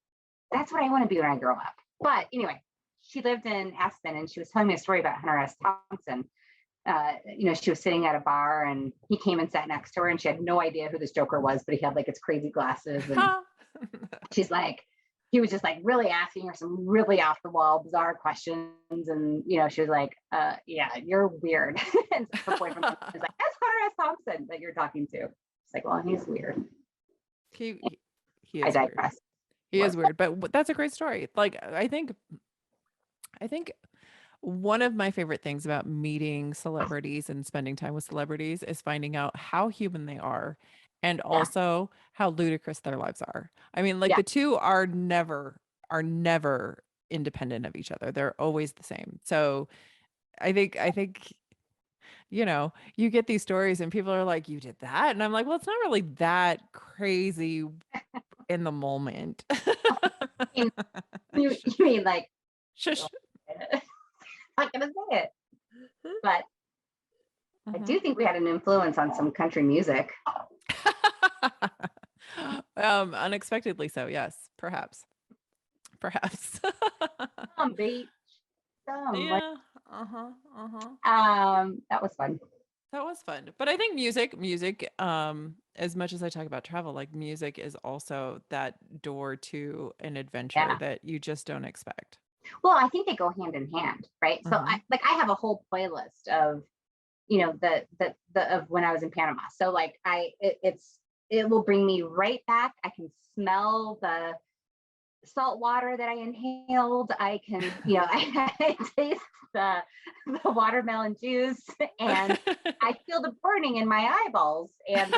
that's what I want to be when I grow up. But anyway, she lived in Aspen, and she was telling me a story about Hunter S. Thompson. She was sitting at a bar, and he came and sat next to her, and she had no idea who this Joker was, but he had like his crazy glasses. And she's like, he was just like really asking her some really off the wall, bizarre questions. And, she was like, yeah, you're weird. And so her boyfriend was like, that's Hunter S. Thompson that you're talking to. It's like, well, he's weird. He is I digress. Weird. He is weird, but that's a great story. Like, I think one of my favorite things about meeting celebrities and spending time with celebrities is finding out how human they are, and also how ludicrous their lives are. I mean, like, the two are never independent of each other. They're always the same. So I think, you get these stories and people are like, you did that? And I'm like, well, it's not really that crazy in the moment. you mean like, shush. Not gonna say it, but I do think we had an influence on some country music. Unexpectedly so, yes, perhaps. Some beach. Yeah. That was fun. But I think music, as much as I talk about travel, like, music is also that door to an adventure that you just don't expect. Well, I think they go hand in hand, right? So I have a whole playlist of, of when I was in Panama. So like it will bring me right back. I can smell the salt water that I inhaled. I can, I taste the watermelon juice, and I feel the burning in my eyeballs and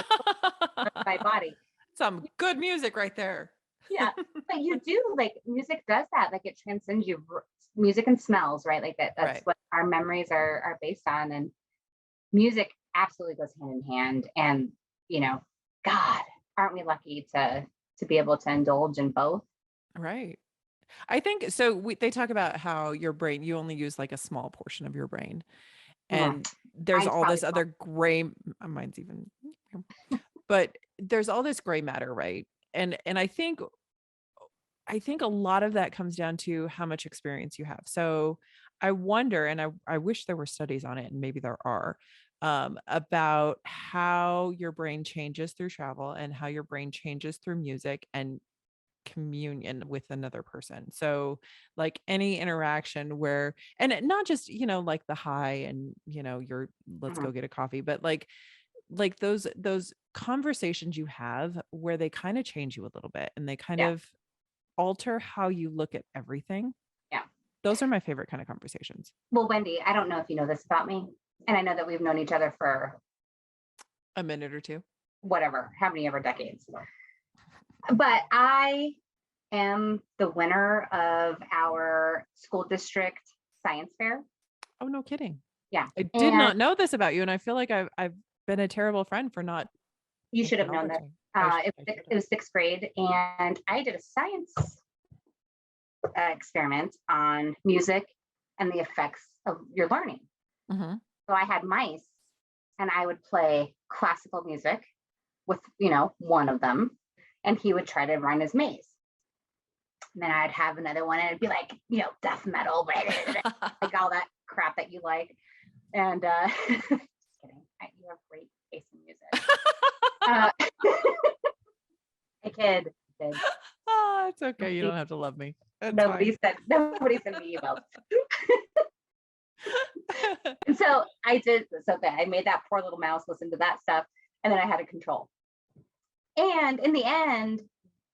my body. Some good music right there. Yeah, but you do, like, music does that. Like, it transcends you. Music and smells, right? Like that's right. What our memories are based on, and music absolutely goes hand in hand. And God, aren't we lucky to be able to indulge in both? Right. I think so. They talk about how your brain, you only use like a small portion of your brain, and there's all this other gray. Mine's even, but there's all this gray matter, right? And I think I think a lot of that comes down to how much experience you have. So I wonder, and I wish there were studies on it, and maybe there are, about how your brain changes through travel and how your brain changes through music and communion with another person. So like any interaction where, and not just, like the hi and, you're, let's Mhm. go get a coffee, but like those conversations you have where they kind of change you a little bit and they kind Yeah. of alter how you look at everything. Yeah. Those are my favorite kind of conversations. Well, Wendy, I don't know if you know this about me, and I know that we've known each other for A minute or two. whatever, how many ever decades. But I am the winner of our school district science fair. Oh, no kidding. Yeah. I did And not know this about you. And I feel like I've been a terrible friend for not you should have known that. acknowledging. I It should was sixth grade, and I did a science experiment on music and the effects of your learning. have. Mhm. So I had mice, and I would play classical music with, one of them, and he would try to run his maze. And then I'd have another one, and it'd be like, death metal, like all that crap that you like. And just kidding, you have great taste in music. Uh, I kid. Oh, it's okay. You don't have to love me. That's Nobody fine. sent me emails. And so I did. So that I made that poor little mouse listen to that stuff, and then I had a control. And in the end,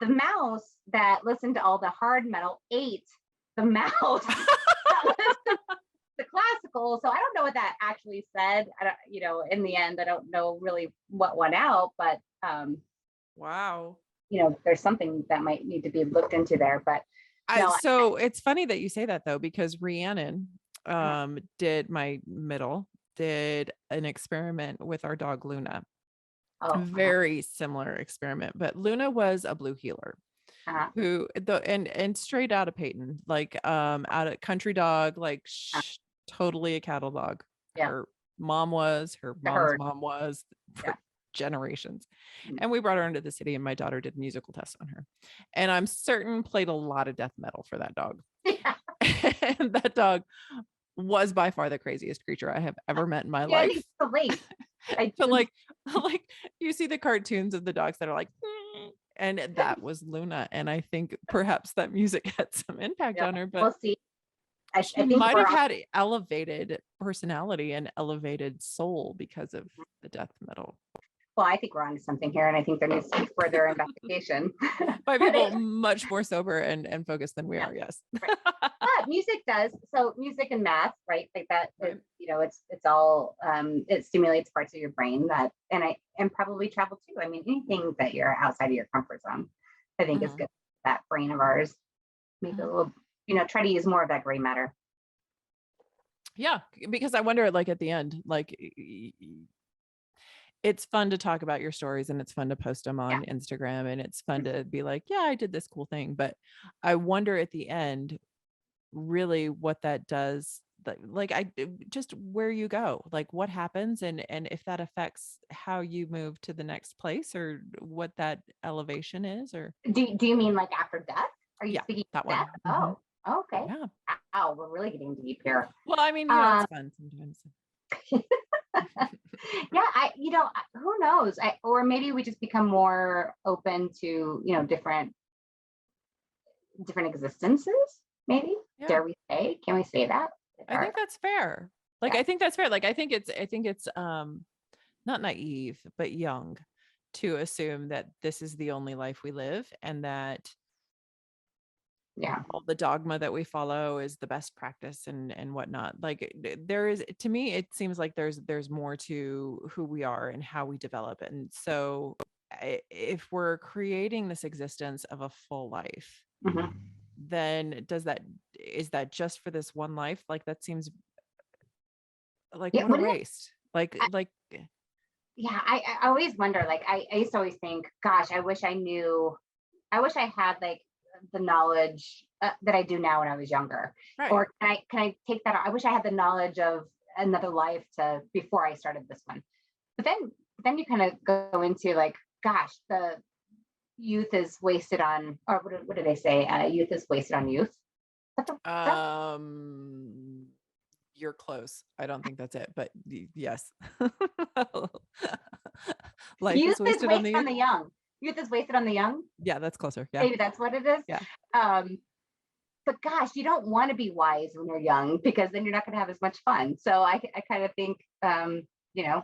the mouse that listened to all the hard metal ate the mouse that listened to the classical. So I don't know what that actually said. I don't, in the end, I don't know really what went out, but Wow. there's something that might need to be looked into there. But no, So it's funny that you say that though, because Rhiannon did an experiment with our dog Luna. Very similar experiment, but Luna was a blue heeler who and straight out of Peyton, like out of country dog, like totally a cattle dog. Yeah. Her mom's mom was for generations. And we brought her into the city and my daughter did musical tests on her. And I'm certain played a lot of death metal for that dog. And that dog was by far the craziest creature I have ever met in my life. So like you see the cartoons of the dogs that are like, and that was Luna. And I think perhaps that music had some impact on her, but we'll see. she might have had elevated personality and elevated soul because of the death metal. Well, I think we're onto something here, and I think there needs to be further investigation by people much more sober and focused than we are. Yes. Right. But music does. So music and math, right? Like that, right. It's all, it stimulates parts of your brain and probably travel too. I mean, anything that you're outside of your comfort zone, I think is good. That brain of ours, maybe a little, try to use more of that gray matter. Yeah. Because I wonder, like at the end, like it's fun to talk about your stories and it's fun to post them on Instagram and it's fun to be like, yeah, I did this cool thing. But I wonder at the end, really what that does, just where you go, like what happens and if that affects how you move to the next place or what that elevation is. Or do you mean like after death? Are you speaking that death? one? Oh, okay. Yeah. Wow, we're really getting deep here. Well, I mean, it's fun sometimes. Yeah, who knows? Or maybe we just become more open to, different existences, maybe. Yeah. Dare we say? Can we say that? I think that's fair. I think that's fair. I think it's not naive, but young to assume that this is the only life we live and that all the dogma that we follow is the best practice and whatnot. Like there is, to me, it seems like there's more to who we are and how we develop. And so if we're creating this existence of a full life, then is that just for this one life? Like that seems like what a waste. I always wonder, I used to always think, gosh, I wish I had like the knowledge that I do now when I was younger. Right. Or can I take that? I wish I had the knowledge of another life before I started this one. But then you kind of go into like, gosh, the youth is wasted on, or what do they say? Youth is wasted on youth. You're close. I don't think that's it, but yes. Life Youth is is wasted on the wasted on youth. the young. Youth is wasted on the young. Yeah, that's closer. Yeah. Maybe that's what it is. Yeah. But gosh, you don't want to be wise when you're young because then you're not going to have as much fun. So I kind of think, I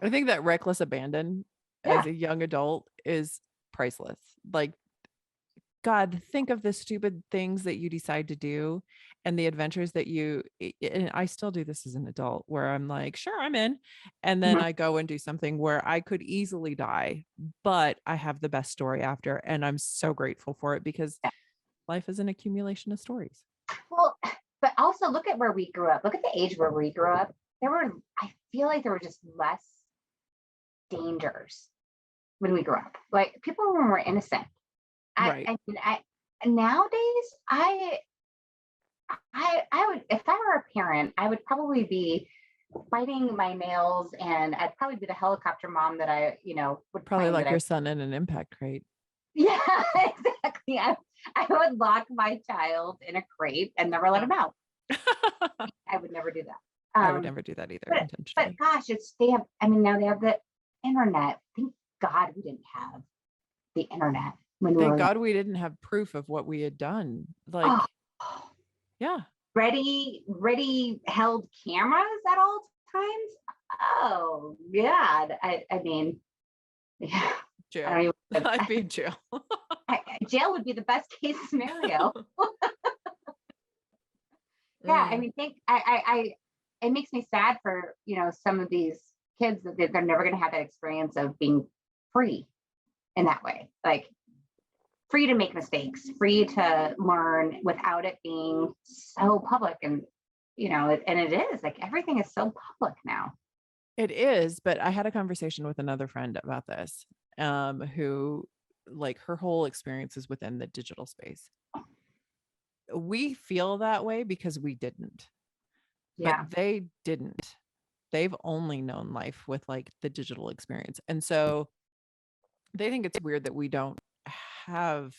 think that reckless abandon as a young adult is priceless. Like, God, think of the stupid things that you decide to do and the adventures that and I still do this as an adult where I'm like, sure, I'm in. And then Mhm. I go and do something where I could easily die, but I have the best story after. And I'm so grateful for it because life is an accumulation of stories. Well, but also look at where we grew up. Look at the age where we grew up. I feel like there were just less dangers when we grew up. Like people were more innocent. Right. Nowadays, I would, if I were a parent, I would probably be biting my nails, and I'd probably be the helicopter mom that I, would Probably claim like that your son in an impact crate. Yeah, exactly. I would lock my child in a crate and never let him out. I would never do that. I would never do that either But intentionally. gosh, now they have the internet. Thank God we didn't have the internet when we Thank were God we didn't have proof of what we had done. Like, yeah. ready held cameras at all times. Oh God. I mean, yeah. Jail. I'd be in jail. Jail would be the best case scenario. Yeah, I mean, it makes me sad for some of these kids that they're never going to have that experience of being free in that way, like free to make mistakes, free to learn without it being so public. And and it is like everything is so public now. It is, but I had a conversation with another friend about this, who like her whole experience is within the digital space. We feel that way because we didn't, but they didn't. They've only known life with like the digital experience. And so they think it's weird that we don't have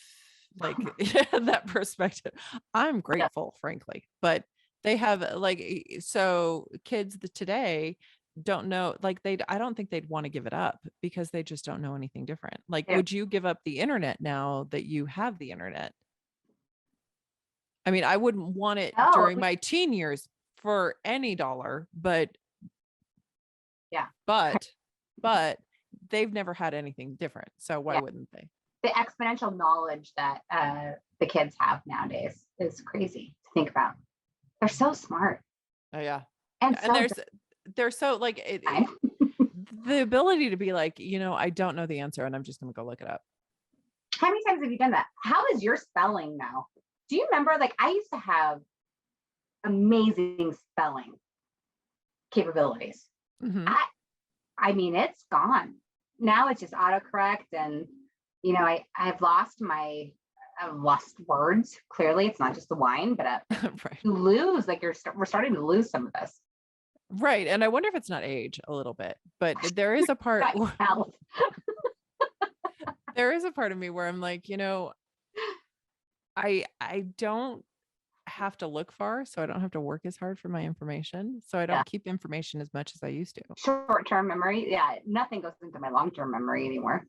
like that perspective. I'm grateful, frankly, but they have so kids today don't know, like I don't think they'd want to give it up because they just don't know anything different. Like, would you give up the internet now that you have the internet? I mean, I wouldn't want it during my teen years for any dollar, but they've never had anything different. So why wouldn't they? The exponential knowledge that the kids have nowadays is crazy to think about. They're so smart. Oh yeah. And they're so like the ability to be like, I don't know the answer and I'm just going to go look it up. How many times have you done that? How is your spelling now? Do you remember, like, I used to have amazing spelling capabilities. Mm-hmm. I mean, it's gone. Now it's just autocorrect. And, I've lost words. Clearly it's not just the wine, but right. You lose, like we're starting to lose some of this. Right. And I wonder if it's not age a little bit, but there is a part there is a part of me where I'm like, I don't have to look far, so I don't have to work as hard for my information. So I don't keep information as much as I used to. Short-term memory. Yeah. Nothing goes into my long-term memory anymore.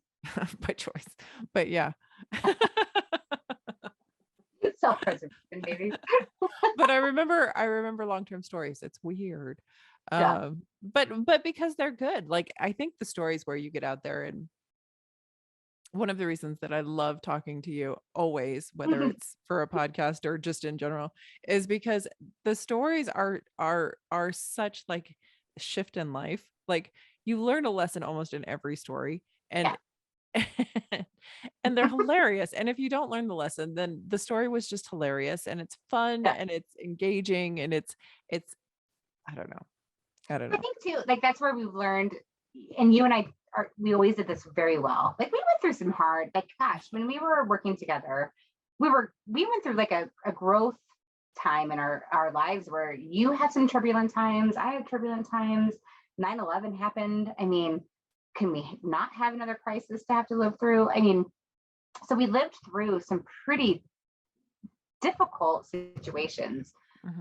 By choice. But yeah. Self-preservation, baby. But I remember long-term stories. It's weird. But because they're good. Like, I think the stories where you get out there, and one of the reasons that I love talking to you always, whether it's for a podcast or just in general, is because the stories are such like a shift in life. Like, you learn a lesson almost in every story, and and they're hilarious. And if you don't learn the lesson, then the story was just hilarious, and it's fun and it's engaging, and it's I don't know. I think too, like that's where we've learned, and you and I we always did this very well. Like we went through some hard, like gosh, when we were working together, we went through like a growth time in our lives where you had some turbulent times, I had turbulent times, 9/11 happened. I mean, can we not have another crisis to have to live through? I mean, So we lived through some pretty difficult situations,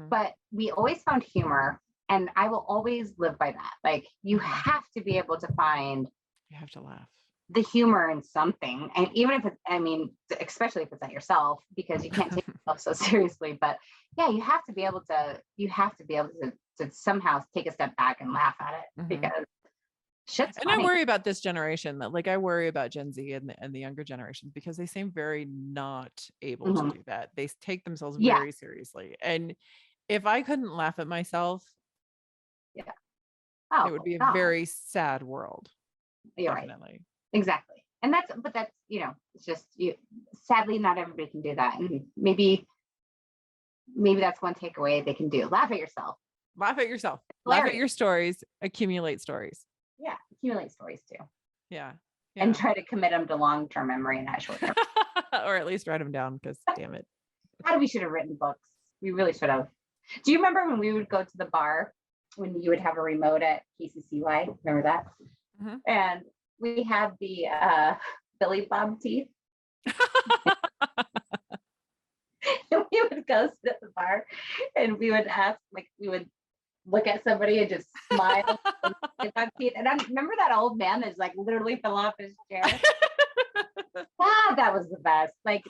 but we always found humor. And I will always live by that. Like, you have to be able to find, you have to laugh, the humor in something. And even if it's, I mean, especially if it's at yourself, because you can't take yourself so seriously. But yeah, you have to be able to somehow take a step back and laugh at it, because shit's and funny. I worry about this generation, that like I worry about Gen Z and the younger generations, because they seem very not able to do that. They take themselves very seriously. And if I couldn't laugh at myself, it would be a very sad world. You're definitely. Right. Exactly. And that's, it's just, sadly, not everybody can do that. And maybe that's one takeaway they can do. Laugh at yourself. Laugh at yourself. Laugh at your stories. Accumulate stories. Yeah. Accumulate stories too. Yeah. And try to commit them to long-term memory and not short-term. Or at least write them down, because damn it. We should have written books. We really should have. Do you remember when we would go to the bar, when you would have a remote at KCCY? Remember that? And we had the Billy Bob teeth. And we would go sit at the bar and we would ask, like, we would look at somebody and just smile. And I remember that old man that's like literally fell off his chair. That was the best. Like,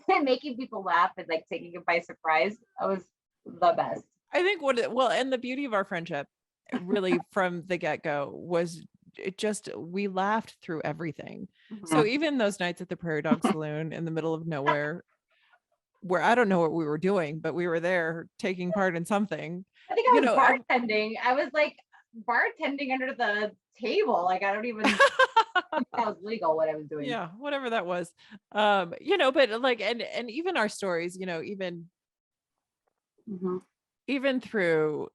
making people laugh and like taking it by surprise. That was the best. I think and the beauty of our friendship really from the get-go was we laughed through everything. So even those nights at the Prairie Dog Saloon in the middle of nowhere, where I don't know what we were doing, but we were there taking part in something. I think I was bartending. I was like bartending under the table. Like, I don't even think that was legal what I was doing. Yeah, whatever that was. But like, and even our stories, even through,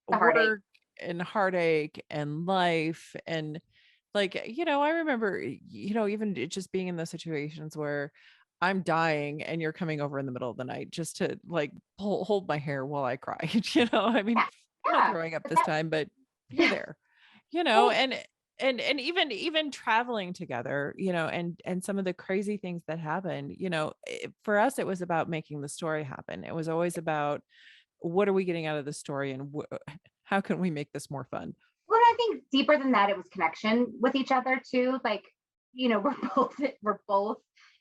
work and heartache and life, and like, I remember, even just being in those situations where I'm dying and you're coming over in the middle of the night just to like hold my hair while I cry. I mean, I'm not throwing up this time, but you're there, and even traveling together, and some of the crazy things that happened, for us, it was about making the story happen. It was always about, what are we getting out of the story, and how can we make this more fun? Well, I think deeper than that, it was connection with each other too. Like, we're both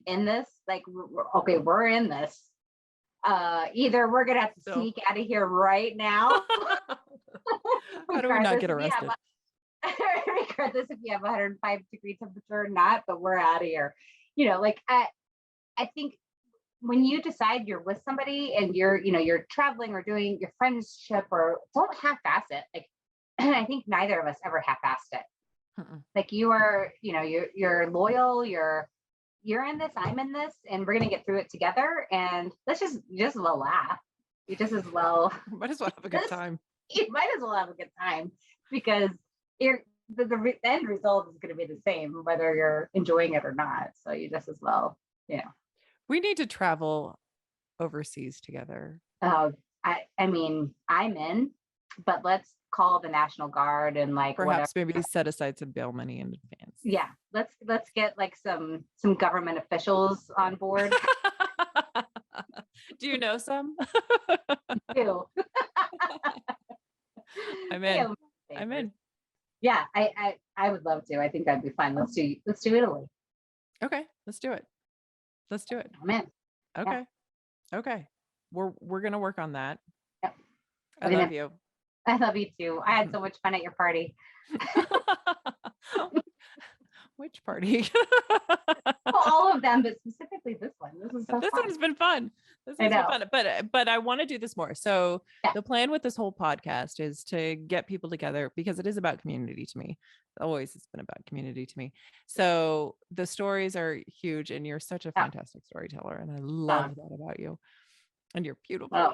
in this. Like, we're in this. Either we're gonna have to sneak out of here right now. How do we not get arrested? Regardless if you have 105-degree temperature or not, but we're out of here. I think when you decide you're with somebody and you're traveling or doing your friendship, or don't half-ass it. Like, I think neither of us ever half-assed it. Like, you are, you're loyal, you're in this, I'm in this, and we're gonna get through it together. And you just as well laugh. You just as well might as well have a good time. You might as well have a good time, because the end result is going to be the same whether you're enjoying it or not. So you just as well, we need to travel overseas together. I mean, I'm in, but let's call the National Guard and like perhaps maybe set aside some bail money in advance. Yeah, let's get like some government officials on board. Do you know some? Do. I'm in. I'm in. Yeah, I would love to. I think that'd be fun. Let's do Italy. Okay, let's do it. I'm in. Okay. Yeah. Okay. We're gonna work on that. Yep. I love you. I love you too. I had so much fun at your party. Which party? Well, all of them, but specifically this one. This one's been fun. This has been fun. But I want to do this more. So the plan with this whole podcast is to get people together, because it is about community to me. Always it's been about community to me. So the stories are huge, and you're such a fantastic storyteller, and I love that about you. And you're beautiful. Oh,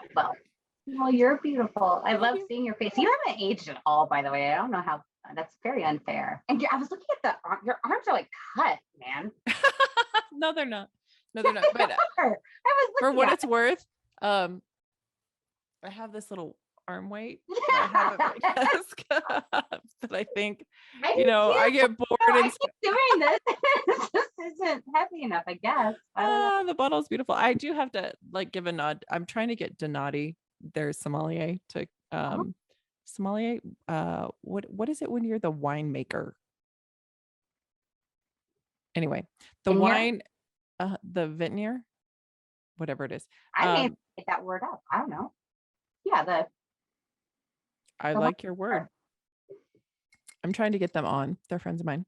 well, you're beautiful. I love seeing your face. You haven't aged at all, by the way. I don't know how. That's very unfair. And I was looking at your arms are like cut, man. No, they're not. But I was for what it's worth, I have this little arm weight. I have at my desk. But I think, I do I too. get bored I and keep doing this. It just isn't heavy enough, I guess. I don't know. the bottle's beautiful. I do have to give a nod. I'm trying to get Donati, their sommelier, to sommelier. What is it when you're the winemaker? Anyway, the Vineyard? wine, the vintner, whatever it is. I may get that word up. I don't know. Yeah, I like your word. I'm trying to get them on. They're friends of mine.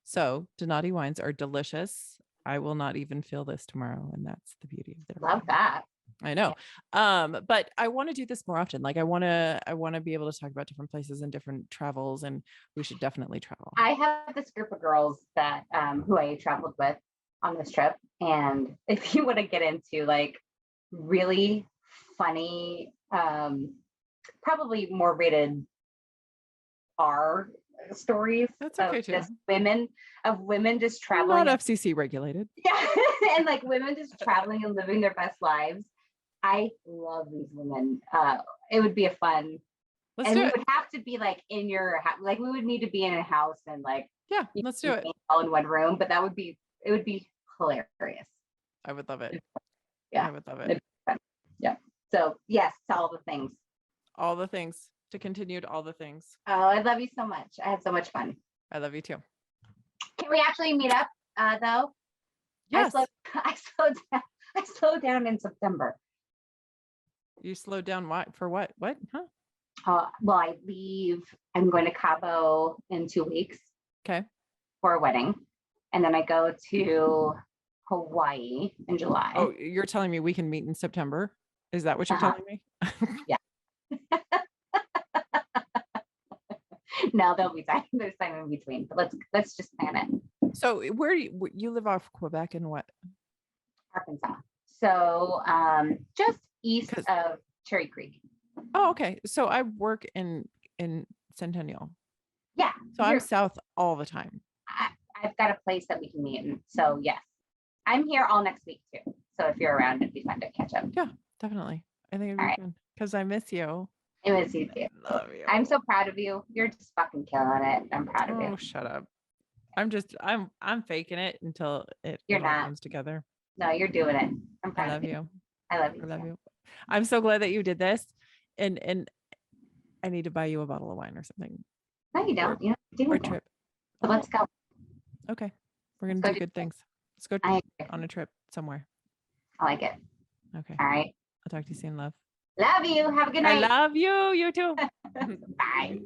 So Donati wines are delicious. I will not even feel this tomorrow, and that's the beauty of their love wine. that. I know. But I want to do this more often. Like I want to be able to talk about different places and different travels, and we should definitely travel. I have this group of girls that who I traveled with on this trip, and if you want to get into like really funny, probably more rated R stories, that's okay too. Just women just traveling, not FCC regulated. Yeah, and like women just traveling and living their best lives. I love these women. It would be a fun. Let's do it. We would have to be like in your house. Like we would need to be in a house and like let's do it all in one room. But it would be hilarious. I would love it. Yeah, I would love it. Yeah. So yes, to all the things. All the things. To continued all the things. Oh, I love you so much. I had so much fun. I love you too. Can we actually meet up though? Yes. I slowed down in September. You slowed down for what? What? Well, I leave. I'm going to Cabo in 2 weeks. Okay. For a wedding. And then I go to Hawaii in July. Oh, you're telling me we can meet in September? Is that what you're telling me? Yeah. No, there'll be time. There's time in between, but let's just plan it. So where do you live off Quebec and what? Arkansas. So just east of Cherry Creek. Oh, okay. So I work in Centennial. Yeah. So I'm south all the time. I've got a place that we can meet in. So yes, I'm here all next week too. So if you're around, it'd be fun to catch up. Yeah, definitely. I think it'd be fun because I miss you. I miss you too. I love you. I'm so proud of you. You're just fucking killing it. I'm proud of you. Oh, shut up. I'm faking it until it comes together. No, you're doing it. I'm proud of you. I love you. I love you. I'm so glad that you did this. And I need to buy you a bottle of wine or something. No, you don't. You don't do a trip. So let's go. Okay. We're going to do good things. Let's go on a trip somewhere. I like it. Okay. All right. I'll talk to you soon, love. Love you. Have a good night. I love you. You too. Bye.